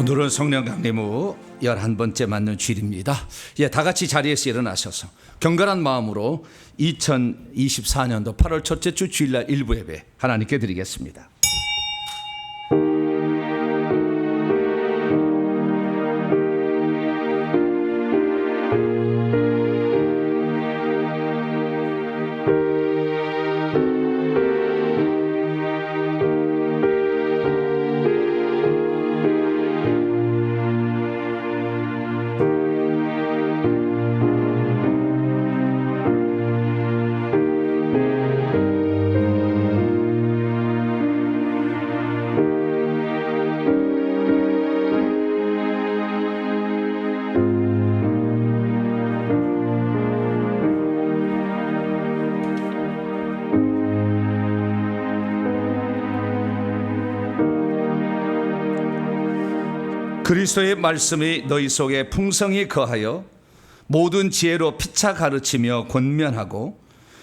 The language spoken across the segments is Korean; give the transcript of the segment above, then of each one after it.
오늘은 성령 강림 후 11번째 맞는 주일입니다. 다 같이 자리에서 일어나셔서 경건한 마음으로 2024년도 8월 첫째 주 주일날 일부 예배 하나님께 드리겠습니다. 그리스도의 말씀이 너희 속에 풍성히 거하여 모든 지혜로 피차 가르치며 권면하고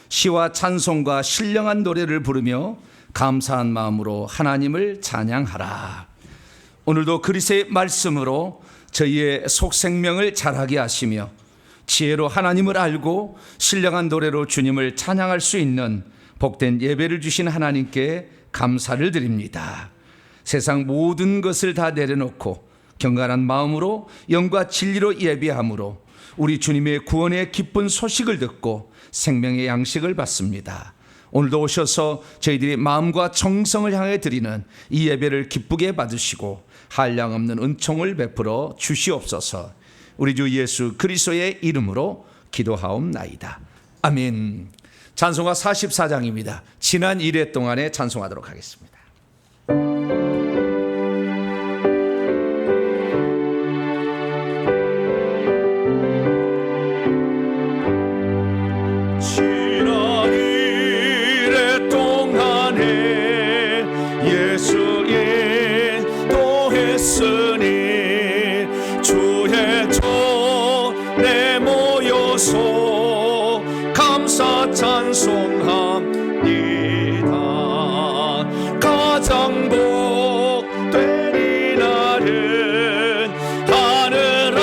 시와 찬송과 신령한 노래를 부르며 감사한 마음으로 하나님을 찬양하라. 오늘도 그리스도의 말씀으로 저희의 속생명을 자라게 하시며 지혜로 하나님을 알고 신령한 노래로 주님을 찬양할 수 있는 복된 예배를 주신 하나님께 감사를 드립니다. 세상 모든 것을 다 내려놓고 경건한 마음으로 영과 진리로 예배함으로 우리 주님의 구원의 기쁜 소식을 듣고 생명의 양식을 받습니다. 오늘도 오셔서 저희들이 마음과 정성을 향해 드리는 이 예배를 기쁘게 받으시고 한량없는 은총을 베풀어 주시옵소서. 우리 주 예수 그리스도의 이름으로 기도하옵나이다. 아멘. 찬송가 44장입니다. 지난 1회 동안에 찬송하도록 하겠습니다. 감사 찬송합니다. 가장 복된 이날은 하늘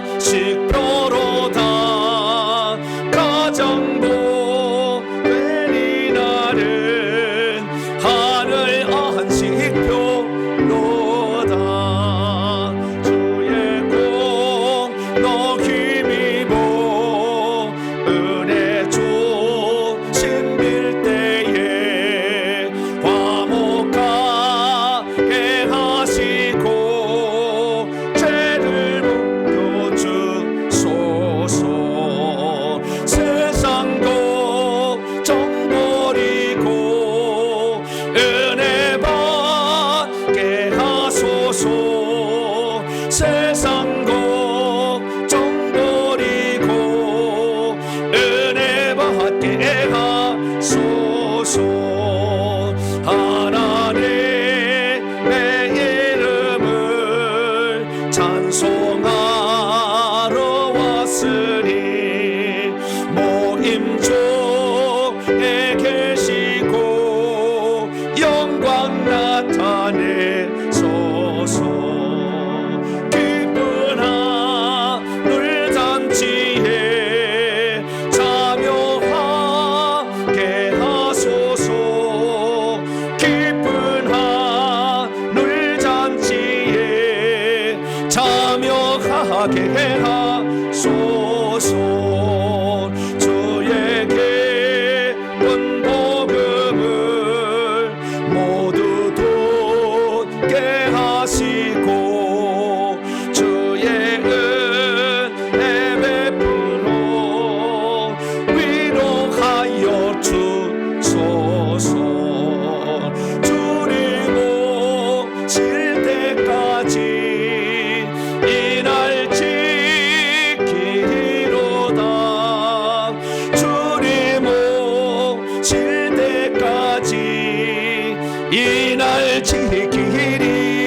안식표로다. 가장 복된 이날은 하늘 안식표로다. 주의 공로 힘입어 세상 걱정 버리고 은혜 받게 하소서. 하나님의 이름을 찬송하러 왔으니 모임 중에 계시고 영광 나타내소서. 참여하게 하소서. 주에게 온 복음을 모두 듣게 하시고 주의 은혜 베풀어 위로하여 주소서. 주님 오실 때까지 이날 지키리로다.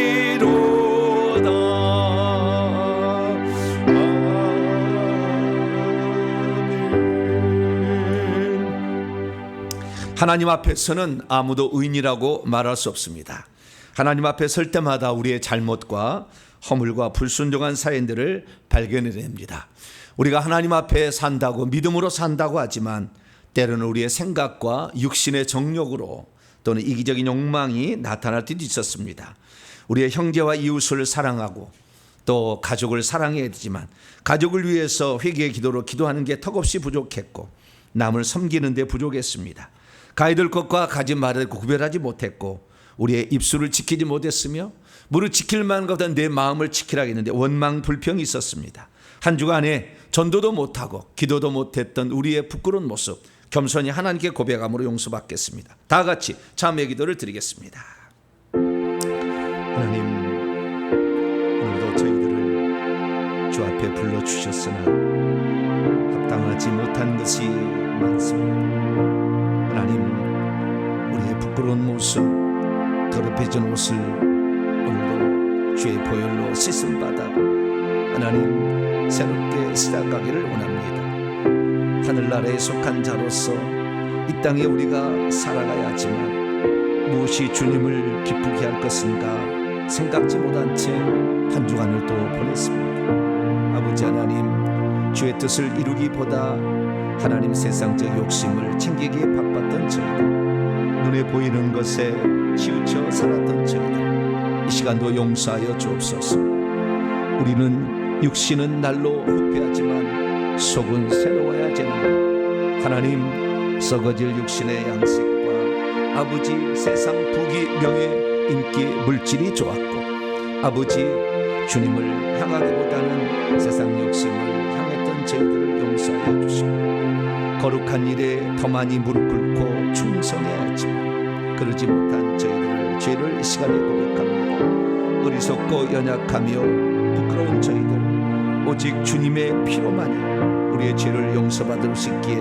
하나님 앞에서는 아무도 의인이라고 말할 수 없습니다. 하나님 앞에 설 때마다 우리의 잘못과 허물과 불순종한 사연들을 발견해냅니다. 우리가 하나님 앞에 산다고 믿음으로 산다고 하지만 때로는 우리의 생각과 육신의 정욕으로 또는 이기적인 욕망이 나타날 때도 있었습니다. 우리의 형제와 이웃을 사랑하고 또 가족을 사랑해야 되지만 가족을 위해서 회개의 기도로 기도하는 게 턱없이 부족했고 남을 섬기는 데 부족했습니다. 가야 될 것과 가지 말아야 될 것 구별하지 못했고 우리의 입술을 지키지 못했으며 무릇 지킬 만한 것보다 내 마음을 지키라 했는데 원망 불평이 있었습니다. 한 주간에 전도도 못하고 기도도 못했던 우리의 부끄러운 모습 겸손히 하나님께 고백함으로 용서받겠습니다. 다 같이 자매 기도를 드리겠습니다. 하나님, 오늘도 저희들을 주 앞에 불러주셨으나 합당하지 못한 것이 많습니다. 하나님, 우리의 부끄러운 모습, 더럽혀진 옷을 오늘도 주의 보혈로 씻음받아 하나님 새롭게 시작하기를 원합니다. 하늘나라에 속한 자로서 이 땅에 우리가 살아가야 하지만 무엇이 주님을 기쁘게 할 것인가 생각지 못한 채 한 주간을 또 보냈습니다. 아버지 하나님, 주의 뜻을 이루기보다 하나님 세상적 욕심을 챙기기에 바빴던 저희들, 눈에 보이는 것에 치우쳐 살았던 저희들, 이 시간도 용서하여 주옵소서. 우리는 육신은 날로 후패하지만 속은 새로워야 되는 하나님, 썩어질 육신의 양식과 아버지 세상 부귀 명예 인기 물질이 좋았고 아버지 주님을 향하기보다는 세상 욕심을 향했던 저희들을 용서하여 주시고 거룩한 일에 더 많이 무릎 꿇고 충성해야 하지만 그러지 못한 저희들을 죄를 이 시간에 고백합니다. 어리석고 연약하며 부끄러운 저희들, 오직 주님의 피로만이 우리의 죄를 용서받을 수 있기에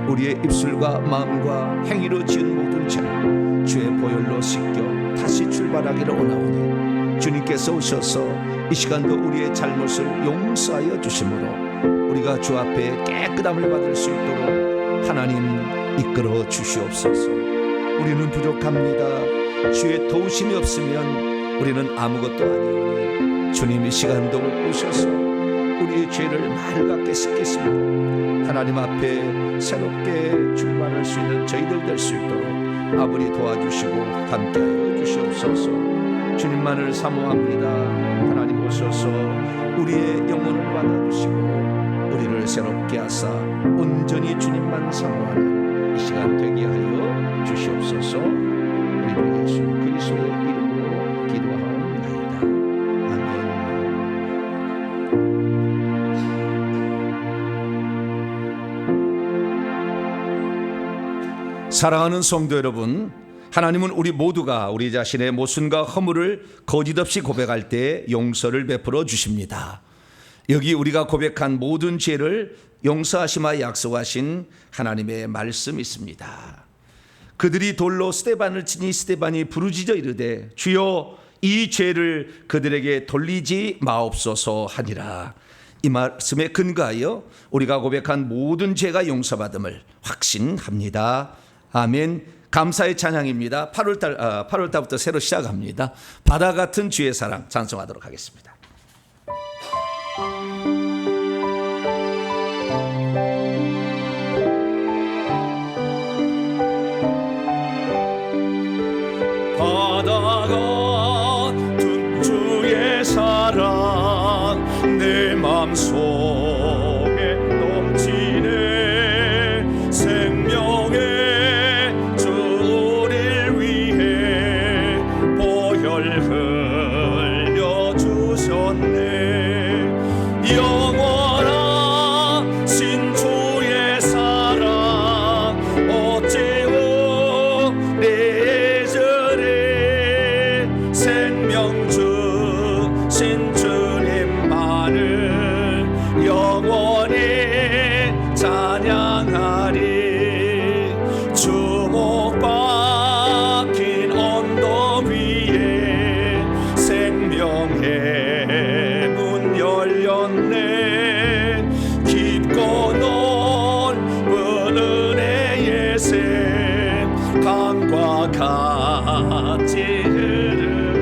우리의 입술과 마음과 행위로 지은 모든 죄를 주의 보혈로 씻겨 다시 출발하기를 원하오니 주님께서 오셔서 이 시간도 우리의 잘못을 용서하여 주심으로 우리가 주 앞에 깨끗함을 받을 수 있도록 하나님 이끌어 주시옵소서. 우리는 부족합니다. 주의 도우심이 없으면 우리는 아무것도 아니오니 주님 이 시간도 오셔서 우리의 죄를 맑게 씻기시고 하나님 앞에 새롭게 출발할 수 있는 저희들 될 수 있도록 아버지 도와주시고 함께하여 주시옵소서. 주님만을 사모합니다. 하나님 오셔서 우리의 영혼을 받아주시고 우리를 새롭게 하사 온전히 주님만 사모하는 이 시간 되게 하여 주시옵소서. 우리 예수 그리스도의 이름으로 기도하옵나이다. 아멘. 사랑하는 성도 여러분, 하나님은 우리 모두가 우리 자신의 모순과 허물을 거짓없이 고백할 때 용서를 베풀어 주십니다. 여기 우리가 고백한 모든 죄를 용서하시마 약속하신 하나님의 말씀이 있습니다. 그들이 돌로 스데반을 치니 스데반이 부르짖어 이르되 주여 이 죄를 그들에게 돌리지 마옵소서 하니라. 이 말씀에 근거하여 우리가 고백한 모든 죄가 용서받음을 확신합니다. 아멘. 감사의 찬양입니다. 8월달부터 새로 시작합니다. 바다 같은 주의 사랑 찬송하도록 하겠습니다. 바다 같은 주의 사랑 내 맘속에 넘치네. 생명의 영원하신 주의 사랑 어찌 오래전에 생명 주신 주님만을 영원히 찬양하리. 주목 박힌 언덕 위에 생명의 문 열렸네. 깊고 넓은 은혜의 샘 강과 같이 흐르네.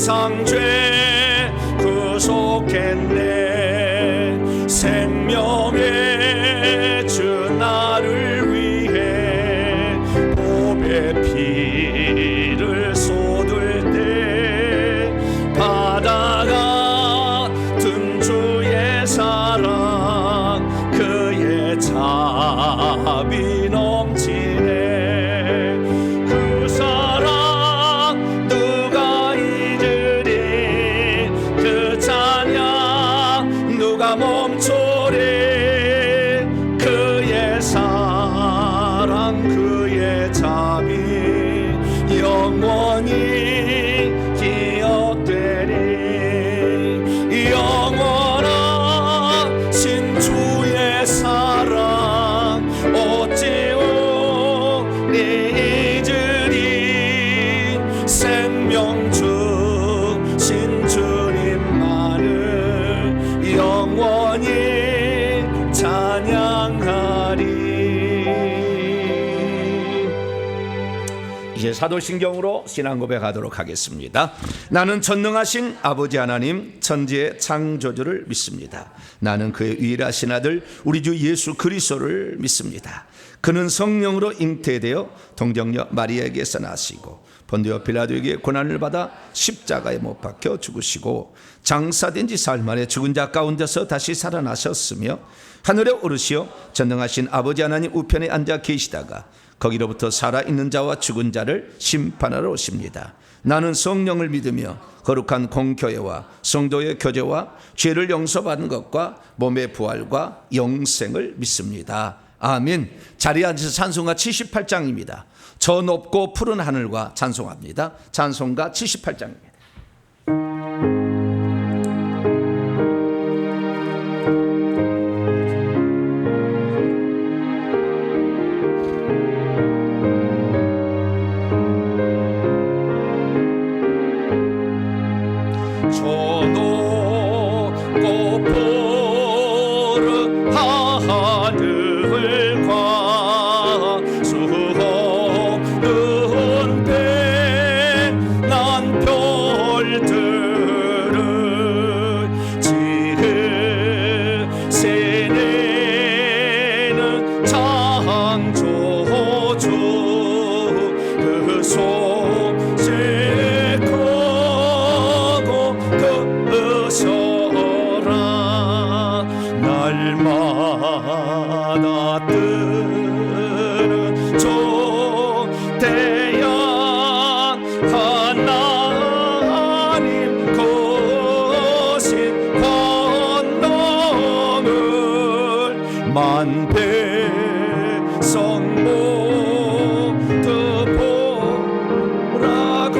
세상 죄 구속했네. 생명의 주 나를 위해 보배 피를 쏟을 때 바다가 든 주의 사랑 그의 자비 넘치네. 그 사랑 누가 잊으리. 그 찬양 누가 멈추리. 그의 사랑 그의 자비 영원히 기억되리. 영원하신 주의 사랑 어찌 우리 잊으리. 생명 주신 주님만을 영원히 찬양하리. 이제 사도신경으로 신앙 고백하도록 하겠습니다. 나는 전능하신 아버지 하나님 천지의 창조주를 믿습니다. 나는 그의 유일하신 아들 우리 주 예수 그리스도를 믿습니다. 그는 성령으로 잉태되어 동정녀 마리아에게서 나시고 본디오 빌라도에게 고난을 받아 십자가에 못 박혀 죽으시고 장사된 지 사흘 만에 죽은 자 가운데서 다시 살아나셨으며 하늘에 오르시어 전능하신 아버지 하나님 우편에 앉아 계시다가 거기로부터 살아있는 자와 죽은 자를 심판하러 오십니다. 나는 성령을 믿으며 거룩한 공교회와 성도의 교제와 죄를 용서받는 것과 몸의 부활과 영생을 믿습니다. 아멘. 자리에 앉아서 찬송가 78장입니다. 저 높고 푸른 하늘과 찬송합니다. 찬송가 78장입니다. 높고 푸른 하늘과 수없는 백난 별들을 지으시는 창조주 그 손에 서라. 날마다 뜨는 저 태양 하나님 거신 권능을 만배성 모두 보라고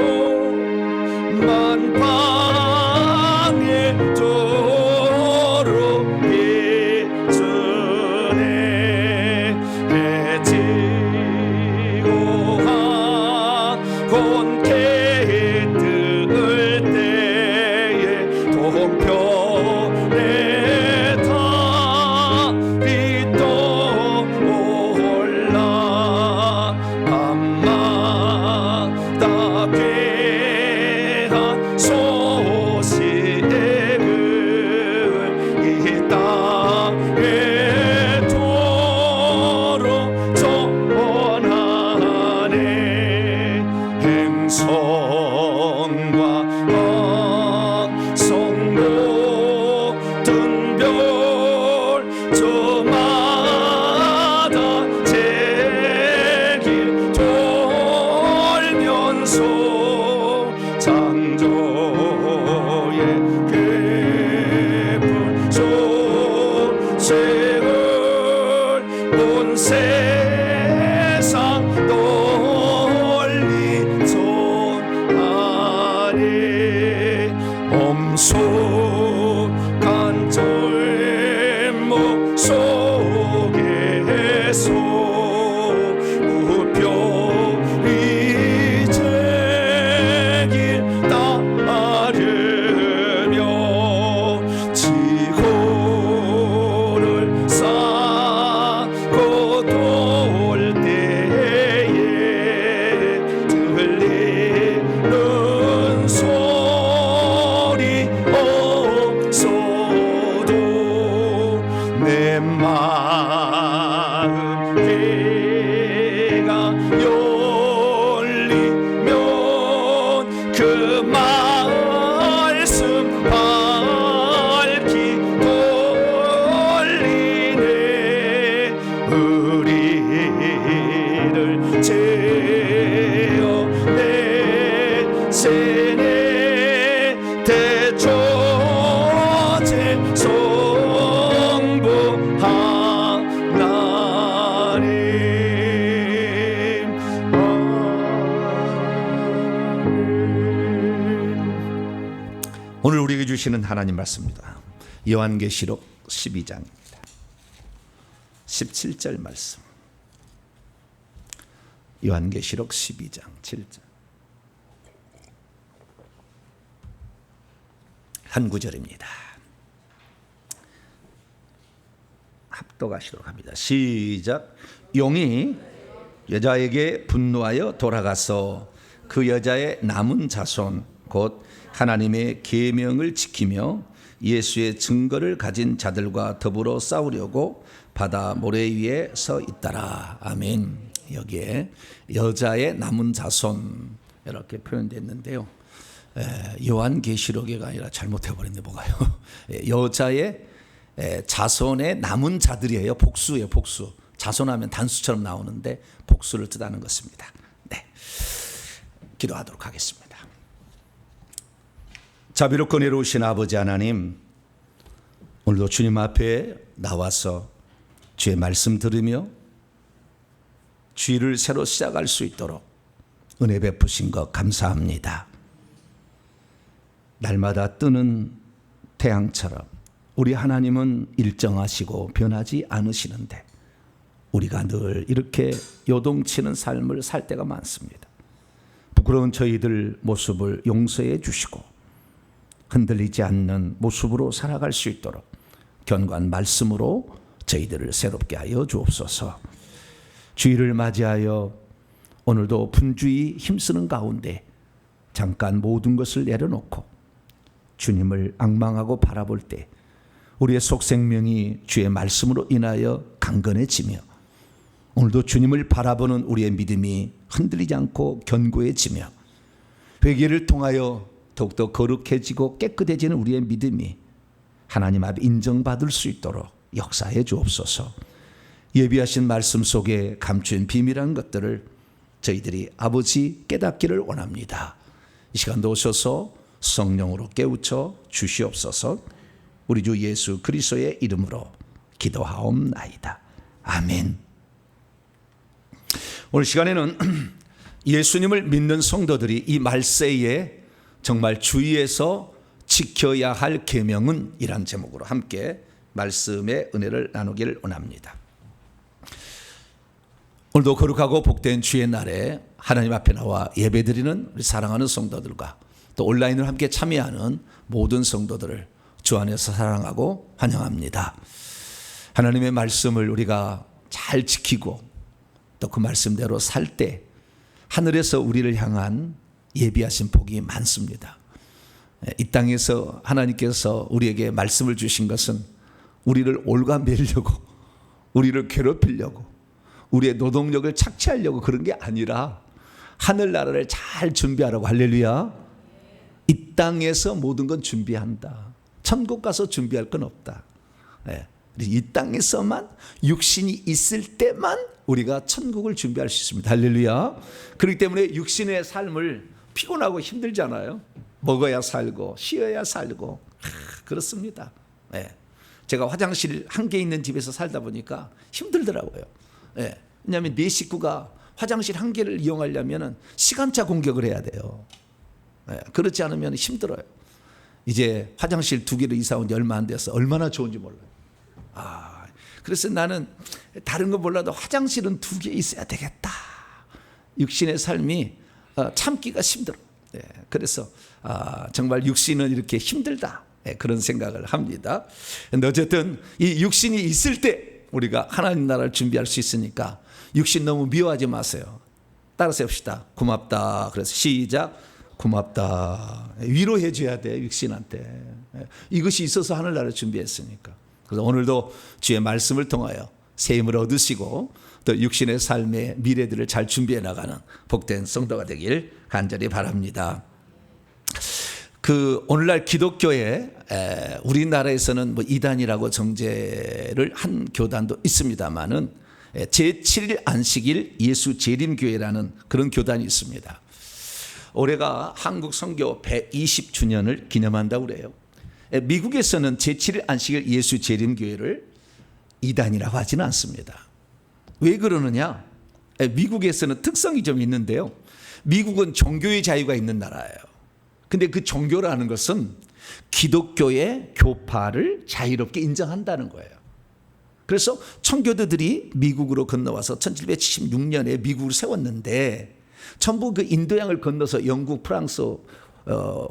만방에 도로 비추네. 해지고 한곤케 뜰 때에 동편에 달이 떠올라 밤마다 귀한 소식을 이 땅에 도로 전하네. 행성과 항성 모든 별 저마다 제길 돌면서 창조의 깊은 소식을 온 세상 널리 전하리. 엄숙한 절목 속에서 무별이 제길 따르며 지구를 내 마음 내가 열리면 그 말씀 밝히 돌리네. 우리를 재어내 세네 대조제 성부 하나님. 오늘 우리에게 주시는 하나님 말씀입니다. 요한계시록 12장입니다. 17절 말씀. 요한계시록 12장 7절. 한 구절입니다. 합독하시도록 합니다. 시작. 용이 여자에게 분노하여 돌아가서 그 여자의 남은 자손 곧 하나님의 계명을 지키며 예수의 증거를 가진 자들과 더불어 싸우려고 바다 모래 위에 서 있더라. 아멘. 여기에 여자의 남은 자손 이렇게 표현됐는데요. 요한계시록이 아니라 잘못해버렸네 뭐가요. 여자의 자손의 남은 자들이에요. 복수예요. 복수. 자손하면 단수처럼 나오는데 복수를 뜻하는 것입니다. 네, 기도하도록 하겠습니다. 자비롭고 은혜로우신 아버지 하나님, 오늘도 주님 앞에 나와서 주의 말씀 들으며 주의를 새로 시작할 수 있도록 은혜 베푸신 것 감사합니다. 날마다 뜨는 태양처럼 우리 하나님은 일정하시고 변하지 않으시는데 우리가 늘 이렇게 요동치는 삶을 살 때가 많습니다. 부끄러운 저희들 모습을 용서해 주시고 흔들리지 않는 모습으로 살아갈 수 있도록 견고한 말씀으로 저희들을 새롭게 하여 주옵소서. 주일을 맞이하여 오늘도 분주히 힘쓰는 가운데 잠깐 모든 것을 내려놓고 주님을 앙망하고 바라볼 때 우리의 속생명이 주의 말씀으로 인하여 강건해지며 오늘도 주님을 바라보는 우리의 믿음이 흔들리지 않고 견고해지며 회개를 통하여 더욱더 거룩해지고 깨끗해지는 우리의 믿음이 하나님 앞에 인정받을 수 있도록 역사해 주옵소서. 예비하신 말씀 속에 감추인 비밀한 것들을 저희들이 아버지 깨닫기를 원합니다. 이 시간도 오셔서 성령으로 깨우쳐 주시옵소서. 우리 주 예수 그리스도의 이름으로 기도하옵나이다. 아멘. 오늘 시간에는 예수님을 믿는 성도들이 이 말세에 정말 주의해서 지켜야 할 계명은 이란 제목으로 함께 말씀의 은혜를 나누기를 원합니다. 오늘도 거룩하고 복된 주의 날에 하나님 앞에 나와 예배드리는 우리 사랑하는 성도들과 또 온라인으로 함께 참여하는 모든 성도들을 주 안에서 사랑하고 환영합니다. 하나님의 말씀을 우리가 잘 지키고 또 그 말씀대로 살 때 하늘에서 우리를 향한 예비하신 복이 많습니다. 이 땅에서 하나님께서 우리에게 말씀을 주신 것은 우리를 올가매려고 우리를 괴롭히려고 우리의 노동력을 착취하려고 그런 게 아니라 하늘나라를 잘 준비하라고. 할렐루야. 이 땅에서 모든 건 준비한다. 천국 가서 준비할 건 없다. 이 땅에서만 육신이 있을 때만 우리가 천국을 준비할 수 있습니다. 할렐루야. 그렇기 때문에 육신의 삶을 피곤하고 힘들잖아요. 먹어야 살고 쉬어야 살고 그렇습니다. 제가 화장실 한 개 있는 집에서 살다 보니까 힘들더라고요. 왜냐하면 네 식구가 화장실 한 개를 이용하려면 시간차 공격을 해야 돼요. 그렇지 않으면 힘들어요. 이제 화장실 2개를 이사 온 지 얼마 안 돼서 얼마나 좋은지 몰라요. 그래서 나는 다른 거 몰라도 화장실은 2개 있어야 되겠다. 육신의 삶이 참기가 힘들어. 그래서 정말 육신은 이렇게 힘들다. 그런 생각을 합니다. 근데 어쨌든 이 육신이 있을 때 우리가 하나님 나라를 준비할 수 있으니까 육신 너무 미워하지 마세요. 따라서 합시다. 고맙다. 그래서 시작. 고맙다. 위로해 줘야 돼, 육신한테. 이것이 있어서 하늘나라를 준비했으니까. 그래서 오늘도 주의 말씀을 통하여 새 힘을 얻으시고 또 육신의 삶의 미래들을 잘 준비해 나가는 복된 성도가 되길 간절히 바랍니다. 오늘날 기독교에 우리나라에서는 뭐 이단이라고 정죄를 한 교단도 있습니다만은 제7일 안식일 예수 재림교회라는 그런 교단이 있습니다. 올해가 한국 선교 120주년을 기념한다고 그래요. 미국에서는 제7일 안식일 예수 재림교회를 이단이라고 하지는 않습니다. 왜 그러느냐? 미국에서는 특성이 좀 있는데요. 미국은 종교의 자유가 있는 나라예요. 근데 그 종교라는 것은 기독교의 교파를 자유롭게 인정한다는 거예요. 그래서 청교도들이 미국으로 건너와서 1776년에 미국을 세웠는데 전부 그 인도양을 건너서 영국, 프랑스,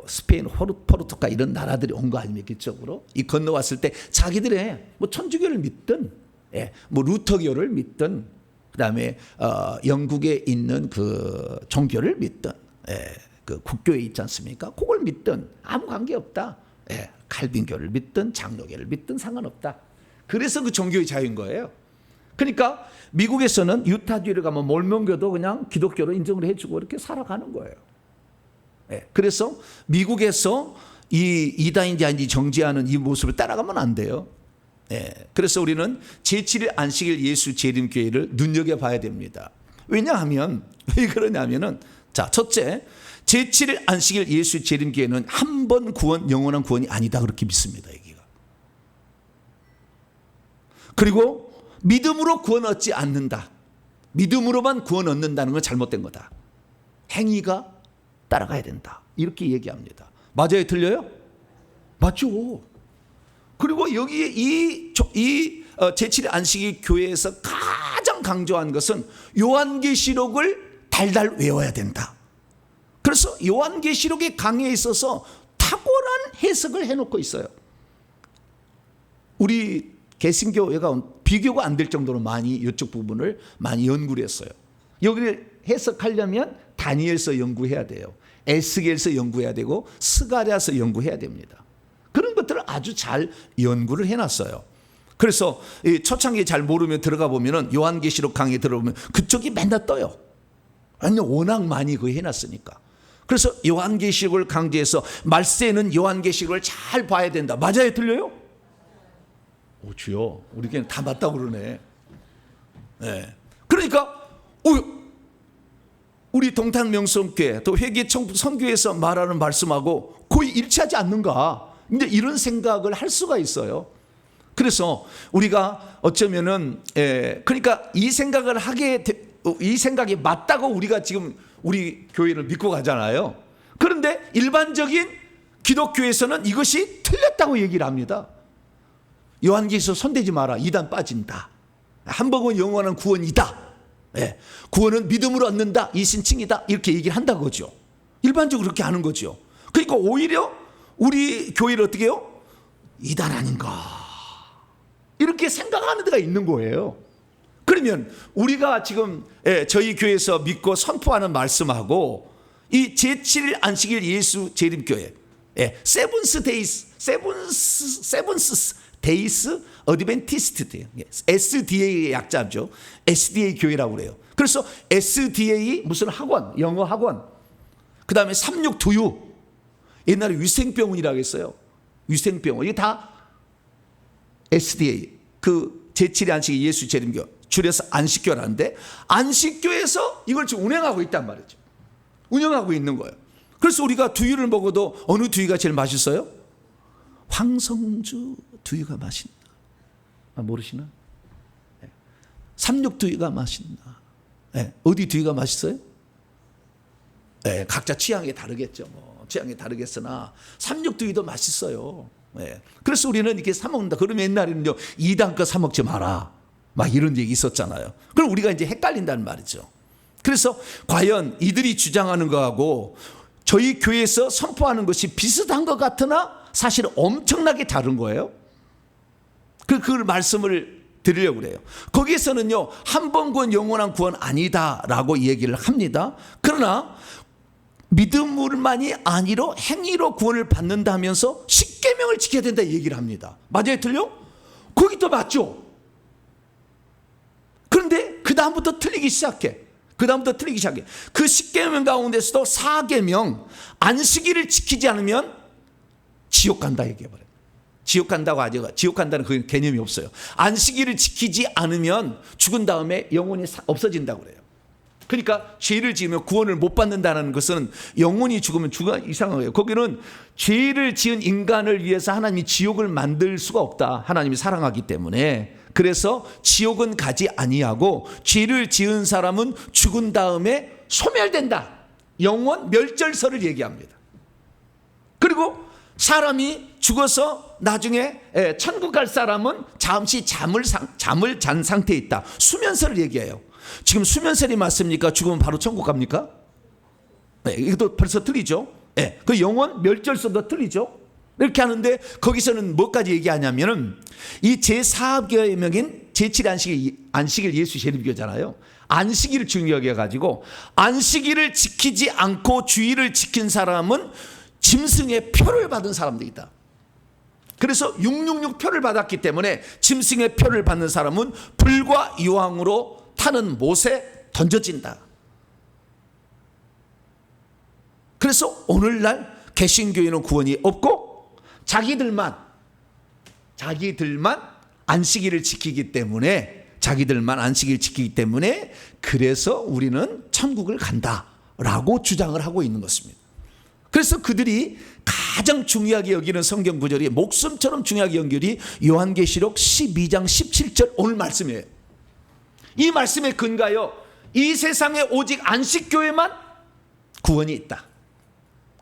스페인, 포르투갈 이런 나라들이 온 거 아닙니까? 이쪽으로 이 건너왔을 때 자기들의 뭐 천주교를 믿든, 뭐 루터교를 믿든, 그다음에 영국에 있는 그 종교를 믿든, 그 국교에 있지 않습니까? 그걸 믿든 아무 관계 없다. 칼빈교를 믿든 장로교를 믿든 상관없다. 그래서 그 종교의 자유인 거예요. 그러니까 미국에서는 유타주를 가면 몰몬교도 그냥 기독교로 인정을 해주고 이렇게 살아가는 거예요. 그래서 미국에서 이 이단인지 아닌지 정죄하는 이 모습을 따라가면 안 돼요. 그래서 우리는 제7일 안식일 예수 재림교회를 눈여겨봐야 됩니다. 왜냐하면 왜 그러냐면은 자, 첫째, 제7일 안식일 예수 재림교회는 한 번 구원, 영원한 구원이 아니다 그렇게 믿습니다. 여기가. 그리고 믿음으로 구원 얻지 않는다. 믿음으로만 구원 얻는다는 건 잘못된 거다. 행위가 따라가야 된다. 이렇게 얘기합니다. 맞아요? 틀려요? 맞죠. 그리고 여기에 이 제7일 안식일 교회에서 가장 강조한 것은 요한계시록을 달달 외워야 된다. 그래서 요한계시록의 강의에 있어서 탁월한 해석을 해놓고 있어요. 우리 개신교회가 비교가 안 될 정도로 많이 이쪽 부분을 많이 연구를 했어요. 여기를 해석하려면 다니엘서 연구해야 돼요. 에스겔서 연구해야 되고 스가랴서 연구해야 됩니다. 그런 것들을 아주 잘 연구를 해놨어요. 그래서 초창기에 잘 모르면 들어가 보면은 요한계시록 강의에 들어보면 그쪽이 맨날 떠요. 왜냐면 워낙 많이 그거 해놨으니까. 그래서 요한계시록을 강조해서 말세는 요한계시록을 잘 봐야 된다. 맞아요? 틀려요? 오, 주여, 우리 그냥 다 맞다고 그러네. 그러니까 우리 동탄명성교회 또 회계선교에서 말하는 말씀하고 거의 일치하지 않는가? 이제 이런 생각을 할 수가 있어요. 그래서 우리가 어쩌면은 그러니까 이 생각이 맞다고 우리가 지금 우리 교회를 믿고 가잖아요. 그런데 일반적인 기독교에서는 이것이 틀렸다고 얘기를 합니다. 요한계시록 손대지 마라. 이단 빠진다. 한 번은 영원한 구원이다. 구원은 믿음으로 얻는다. 이 신칭이다. 이렇게 얘기를 한다는 거죠. 일반적으로 그렇게 하는 거죠. 그러니까 오히려 우리 교회를 어떻게 해요? 이단 아닌가. 이렇게 생각하는 데가 있는 거예요. 그러면 우리가 지금 저희 교회에서 믿고 선포하는 말씀하고 이 제7일 안식일 예수 재림교회 세븐스 데이스 어드벤티스트 SDA의 약자죠. SDA 교회라고 그래요. 그래서 SDA 무슨 학원, 영어 학원, 그 다음에 삼육두유, 옛날에 위생병원이라고 했어요. 위생병원, 이게 다 SDA, 그 제7일 안식일 예수 재림교, 줄여서 안식교라는데 안식교에서 이걸 지금 운영하고 있단 말이죠. 운영하고 있는 거예요. 그래서 우리가 두유를 먹어도 어느 두유가 제일 맛있어요? 황성주 두유가 맛있나? 모르시나? 삼육두유가 맛있나? 어디 두유가 맛있어요? 각자 취향이 다르겠죠. 취향이 다르겠으나 삼육두유도 맛있어요. 그래서 우리는 이렇게 사 먹는다. 그러면 옛날에는요, 2단 거 사 먹지 마라. 막 이런 얘기 있었잖아요. 그럼 우리가 이제 헷갈린다는 말이죠. 그래서 과연 이들이 주장하는 거하고 저희 교회에서 선포하는 것이 비슷한 것 같으나 사실 엄청나게 다른 거예요. 그 말씀을 드리려고 그래요. 거기에서는요, 한 번 구원 영원한 구원 아니다라고 얘기를 합니다. 그러나 믿음만이 아니로 행위로 구원을 받는다면서 십계명을 지켜야 된다 얘기를 합니다. 맞아요? 틀려? 거기도 맞죠. 그런데 그 다음부터 틀리기 시작해. 그 10계명 가운데서도 4계명 안식일을 지키지 않으면 지옥 간다 얘기해버려요. 지옥 간다고 하죠. 지옥 간다는 그 개념이 없어요. 안식일을 지키지 않으면 죽은 다음에 영혼이 없어진다고 그래요. 그러니까 죄를 지으면 구원을 못 받는다는 것은 영혼이 죽으면 이상한 거예요. 거기는 죄를 지은 인간을 위해서 하나님이 지옥을 만들 수가 없다. 하나님이 사랑하기 때문에. 그래서 지옥은 가지 아니하고 죄를 지은 사람은 죽은 다음에 소멸된다. 영원 멸절설을 얘기합니다. 그리고 사람이 죽어서 나중에 천국 갈 사람은 잠시 잠을 잔 상태에 있다. 수면설을 얘기해요. 지금 수면설이 맞습니까? 죽으면 바로 천국 갑니까? 네, 이것도 벌써 틀리죠. 네, 그 영원 멸절설도 틀리죠. 이렇게 하는데 거기서는 뭐까지 얘기하냐면은 이 제4계명인 제7 안식일 예수 제림교잖아요. 안식일을 중요하게 해가지고 안식일을 지키지 않고 주일을 지킨 사람은 짐승의 표를 받은 사람들이다. 그래서 666 표를 받았기 때문에 짐승의 표를 받는 사람은 불과 유황으로 타는 못에 던져진다. 그래서 오늘날 개신교회는 구원이 없고 자기들만 안식일을 지키기 때문에 그래서 우리는 천국을 간다라고 주장을 하고 있는 것입니다. 그래서 그들이 가장 중요하게 여기는 성경 구절이 목숨처럼 중요하게 연결이 요한계시록 12장 17절 오늘 말씀이에요. 이 말씀에 근거하여 이 세상에 오직 안식교회만 구원이 있다.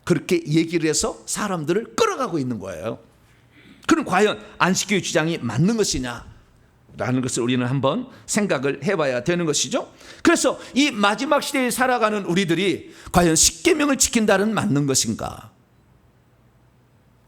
그렇게 얘기를 해서 사람들을 끌어가고 있는 거예요. 그럼 과연 안식교회 주장이 맞는 것이냐? 라는 것을 우리는 한번 생각을 해봐야 되는 것이죠. 그래서 이 마지막 시대에 살아가는 우리들이 과연 10계명을 지킨다는 맞는 것인가?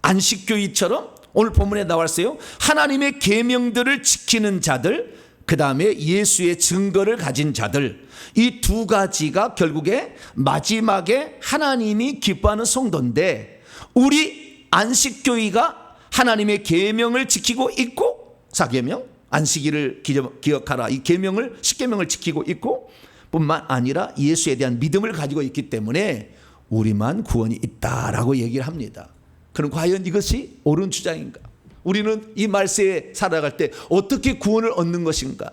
안식교회처럼 오늘 본문에 나왔어요. 하나님의 계명들을 지키는 자들, 그 다음에 예수의 증거를 가진 자들, 이 두 가지가 결국에 마지막에 하나님이 기뻐하는 성도인데, 우리 안식교회가 하나님의 계명을 지키고 있고, 4계명 안식일을 기억하라, 이 계명을 10계명을 지키고 있고 뿐만 아니라 예수에 대한 믿음을 가지고 있기 때문에 우리만 구원이 있다라고 얘기를 합니다. 그럼 과연 이것이 옳은 주장인가? 우리는 이 말세에 살아갈 때 어떻게 구원을 얻는 것인가?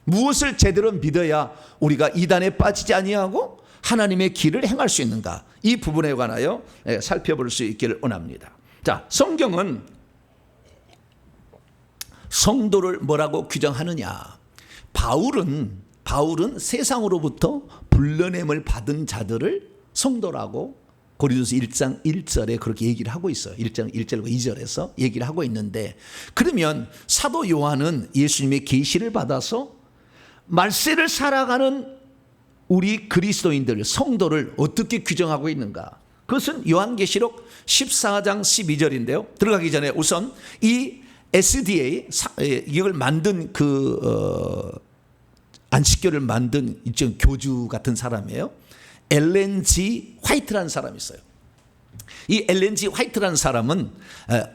무엇을 제대로 믿어야 우리가 이단에 빠지지 아니하고 하나님의 길을 행할 수 있는가? 이 부분에 관하여 살펴볼 수 있기를 원합니다. 자, 성경은 성도를 뭐라고 규정하느냐? 바울은 세상으로부터 불러냄을 받은 자들을 성도라고 고린도서 1장 1절에 그렇게 얘기를 하고 있어요. 1장 1절과 2절에서 얘기를 하고 있는데, 그러면 사도 요한은 예수님의 계시를 받아서 말세를 살아가는 우리 그리스도인들, 성도를 어떻게 규정하고 있는가? 그것은 요한계시록 14장 12절인데요. 들어가기 전에 우선 이 SDA 이걸 만든 안식교를 만든 교주 같은 사람이에요. 엘렌 G 화이트라는 사람이 있어요. 이 엘렌 G 화이트라는 사람은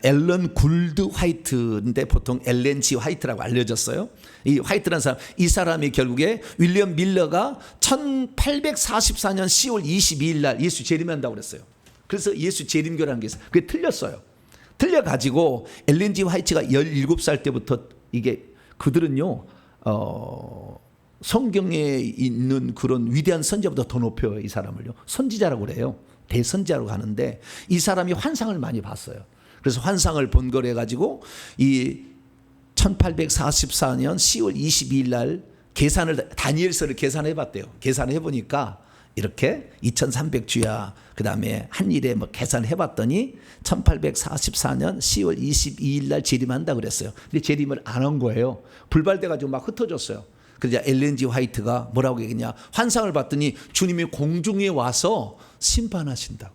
앨런 굴드 화이트인데 보통 엘렌 G 화이트라고 알려졌어요. 이 화이트라는 사람, 이 사람이 결국에 윌리엄 밀러가 1844년 10월 22일 날 예수 재림한다고 그랬어요. 그래서 예수 재림교라는 게 있어요. 그게 틀렸어요. 틀려가지고 엘렌 G 화이트가 17살 때부터 이게 그들은요 성경에 있는 그런 위대한 선지자보다 더 높여요. 이 사람을요 선지자라고 그래요. 대선지자라고 하는데 이 사람이 환상을 많이 봤어요. 그래서 환상을 본 거래 가지고 이 1844년 10월 22일 날 다니엘서를 계산해 봤대요. 계산해 보니까 이렇게 2300주야 그 다음에 한 일에 계산을 해봤더니 1844년 10월 22일 날 재림한다 그랬어요. 근데 재림을 안 한 거예요. 불발돼가지고 막 흩어졌어요. 그러자 엘렌 G 화이트가 뭐라고 얘기했냐? 환상을 봤더니 주님이 공중에 와서 심판하신다.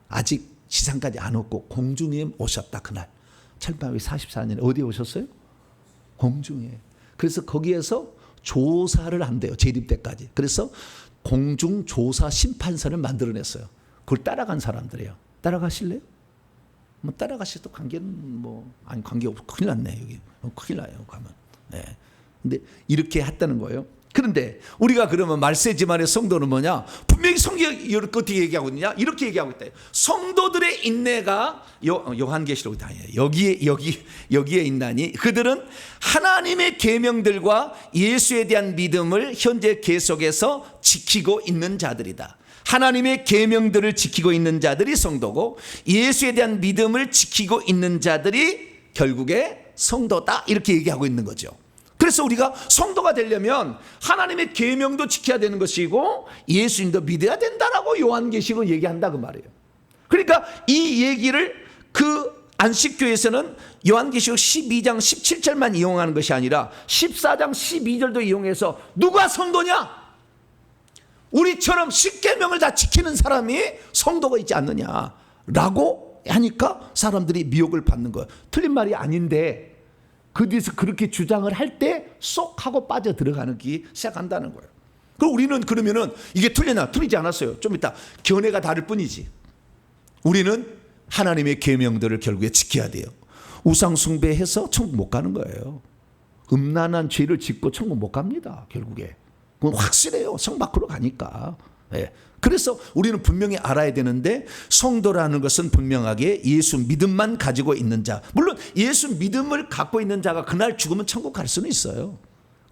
아직 지상까지 안 왔고 공중에 오셨다. 그날 1844년에 어디에 오셨어요? 공중에. 그래서 거기에서 조사를 한대요. 재림 때까지. 그래서 공중조사 심판선을 만들어냈어요. 그걸 따라간 사람들이에요. 따라가실래요? 뭐 따라가셔도 관계는 아니 관계 없고 큰일 났네 여기 큰일 나요 가면. 예. 근데 이렇게 했다는 거예요. 그런데 우리가 그러면 말세 집안의 성도는 뭐냐? 분명히 성경이 이렇게 어떻게 얘기하고 있느냐? 이렇게 얘기하고 있다. 성도들의 인내가 요한계시록이다. 여기에 있나니 그들은 하나님의 계명들과 예수에 대한 믿음을 현재 계속해서 지키고 있는 자들이다. 하나님의 계명들을 지키고 있는 자들이 성도고 예수에 대한 믿음을 지키고 있는 자들이 결국에 성도다. 이렇게 얘기하고 있는 거죠. 그래서 우리가 성도가 되려면 하나님의 계명도 지켜야 되는 것이고 예수님도 믿어야 된다라고 요한계시록은 얘기한다 그 말이에요. 그러니까 이 얘기를 그 안식교에서는 요한계시록 12장 17절만 이용하는 것이 아니라 14장 12절도 이용해서 누가 성도냐? 우리처럼 십계명을 다 지키는 사람이 성도가 있지 않느냐라고 하니까 사람들이 미혹을 받는 거예요. 틀린 말이 아닌데 그 뒤에서 그렇게 주장을 할 때 쏙 하고 빠져 들어가기 시작한다는 거예요. 그럼 우리는 그러면은 이게 틀리나? 틀리지 않았어요. 좀 이따 견해가 다를 뿐이지. 우리는 하나님의 계명들을 결국에 지켜야 돼요. 우상 숭배해서 천국 못 가는 거예요. 음란한 죄를 짓고 천국 못 갑니다. 결국에. 그건 확실해요. 성 밖으로 가니까. 네. 그래서 우리는 분명히 알아야 되는데 성도라는 것은 분명하게 예수 믿음만 가지고 있는 자. 물론 예수 믿음을 갖고 있는 자가 그날 죽으면 천국 갈 수는 있어요.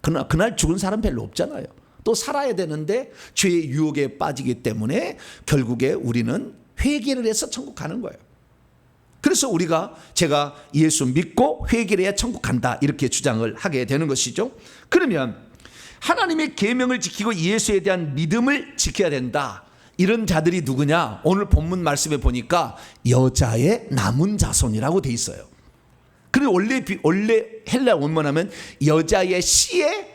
그러나 그날 죽은 사람 별로 없잖아요. 또 살아야 되는데 죄의 유혹에 빠지기 때문에 결국에 우리는 회개를 해서 천국 가는 거예요. 그래서 제가 예수 믿고 회개를 해야 천국 간다 이렇게 주장을 하게 되는 것이죠. 그러면 하나님의 계명을 지키고 예수에 대한 믿음을 지켜야 된다. 이런 자들이 누구냐? 오늘 본문 말씀에 보니까 여자의 남은 자손이라고 돼 있어요. 그리고 원래 헬라 원문하면 여자의 씨의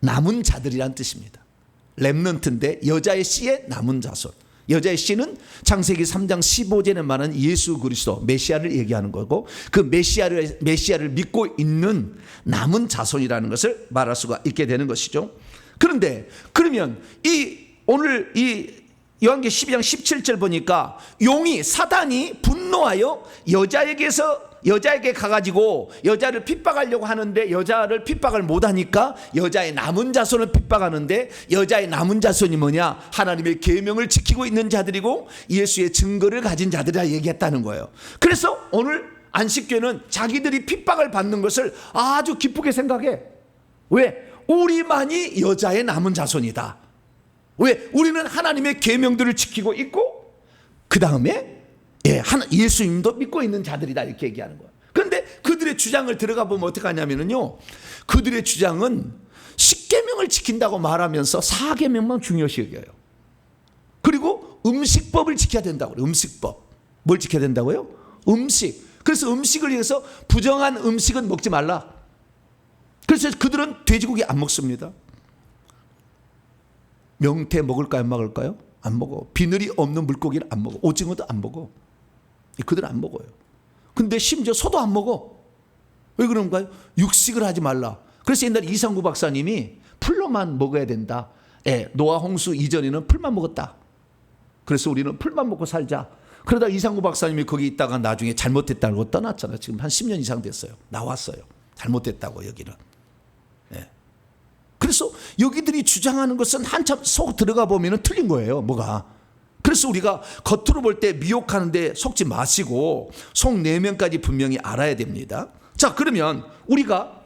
남은 자들이란 뜻입니다. 렘넌트인데 여자의 씨의 남은 자손. 여자의 씨는 창세기 3장 15절에 말하는 예수 그리스도 메시아를 얘기하는 거고 그 메시아를 믿고 있는 남은 자손이라는 것을 말할 수가 있게 되는 것이죠. 그런데 그러면 오늘 이 요한계 12장 17절 보니까 사단이 분노하여 여자에게 가가지고 여자를 핍박하려고 하는데 여자를 핍박을 못하니까 여자의 남은 자손을 핍박하는데 여자의 남은 자손이 뭐냐? 하나님의 계명을 지키고 있는 자들이고 예수의 증거를 가진 자들이라 얘기했다는 거예요. 그래서 오늘 안식교는 자기들이 핍박을 받는 것을 아주 기쁘게 생각해. 왜? 우리만이 여자의 남은 자손이다. 왜? 우리는 하나님의 계명들을 지키고 있고 그 다음에 예수님도 믿고 있는 자들이다 이렇게 얘기하는 거예요. 그런데 그들의 주장을 들어가 보면 어떻게 하냐면요, 그들의 주장은 10계명을 지킨다고 말하면서 4계명만 중요시 여겨요. 그리고 음식법을 지켜야 된다고 그래요. 음식법. 뭘 지켜야 된다고요? 음식. 그래서 음식을 위해서 부정한 음식은 먹지 말라. 그래서 그들은 돼지고기 안 먹습니다. 명태 먹을까요? 안 먹을까요? 안 먹어. 비늘이 없는 물고기를 안 먹어. 오징어도 안 먹어. 그들은 안 먹어요. 근데 심지어 소도 안 먹어. 왜 그런가요? 육식을 하지 말라. 그래서 옛날에 이상구 박사님이 풀로만 먹어야 된다. 노아 홍수 이전에는 풀만 먹었다. 그래서 우리는 풀만 먹고 살자. 그러다 이상구 박사님이 거기 있다가 나중에 잘못됐다고 떠났잖아요. 지금 한 10년 이상 됐어요. 나왔어요. 잘못됐다고 여기는. 그래서 여기들이 주장하는 것은 한참 속 들어가 보면 틀린 거예요. 뭐가? 그래서 우리가 겉으로 볼 때 미혹하는데 속지 마시고 속 내면까지 분명히 알아야 됩니다. 자, 그러면 우리가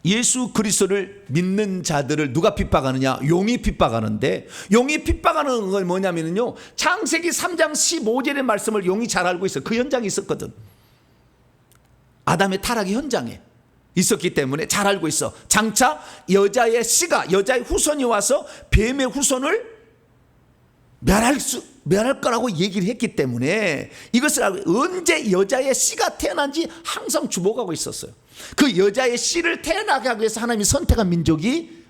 예수 그리스도를 믿는 자들을 누가 핍박하느냐? 용이 핍박하는데, 용이 핍박하는 건 뭐냐면요, 창세기 3장 15절의 말씀을 용이 잘 알고 있어요. 그 현장에 있었거든. 아담의 타락의 현장에 있었기 때문에 잘 알고 있어. 장차 여자의 후손이 와서 뱀의 후손을 멸할 거라고 얘기를 했기 때문에 이것을 알고, 언제 여자의 씨가 태어난지 항상 주목하고 있었어요. 그 여자의 씨를 태어나게 하기 위해서 하나님이 선택한 민족이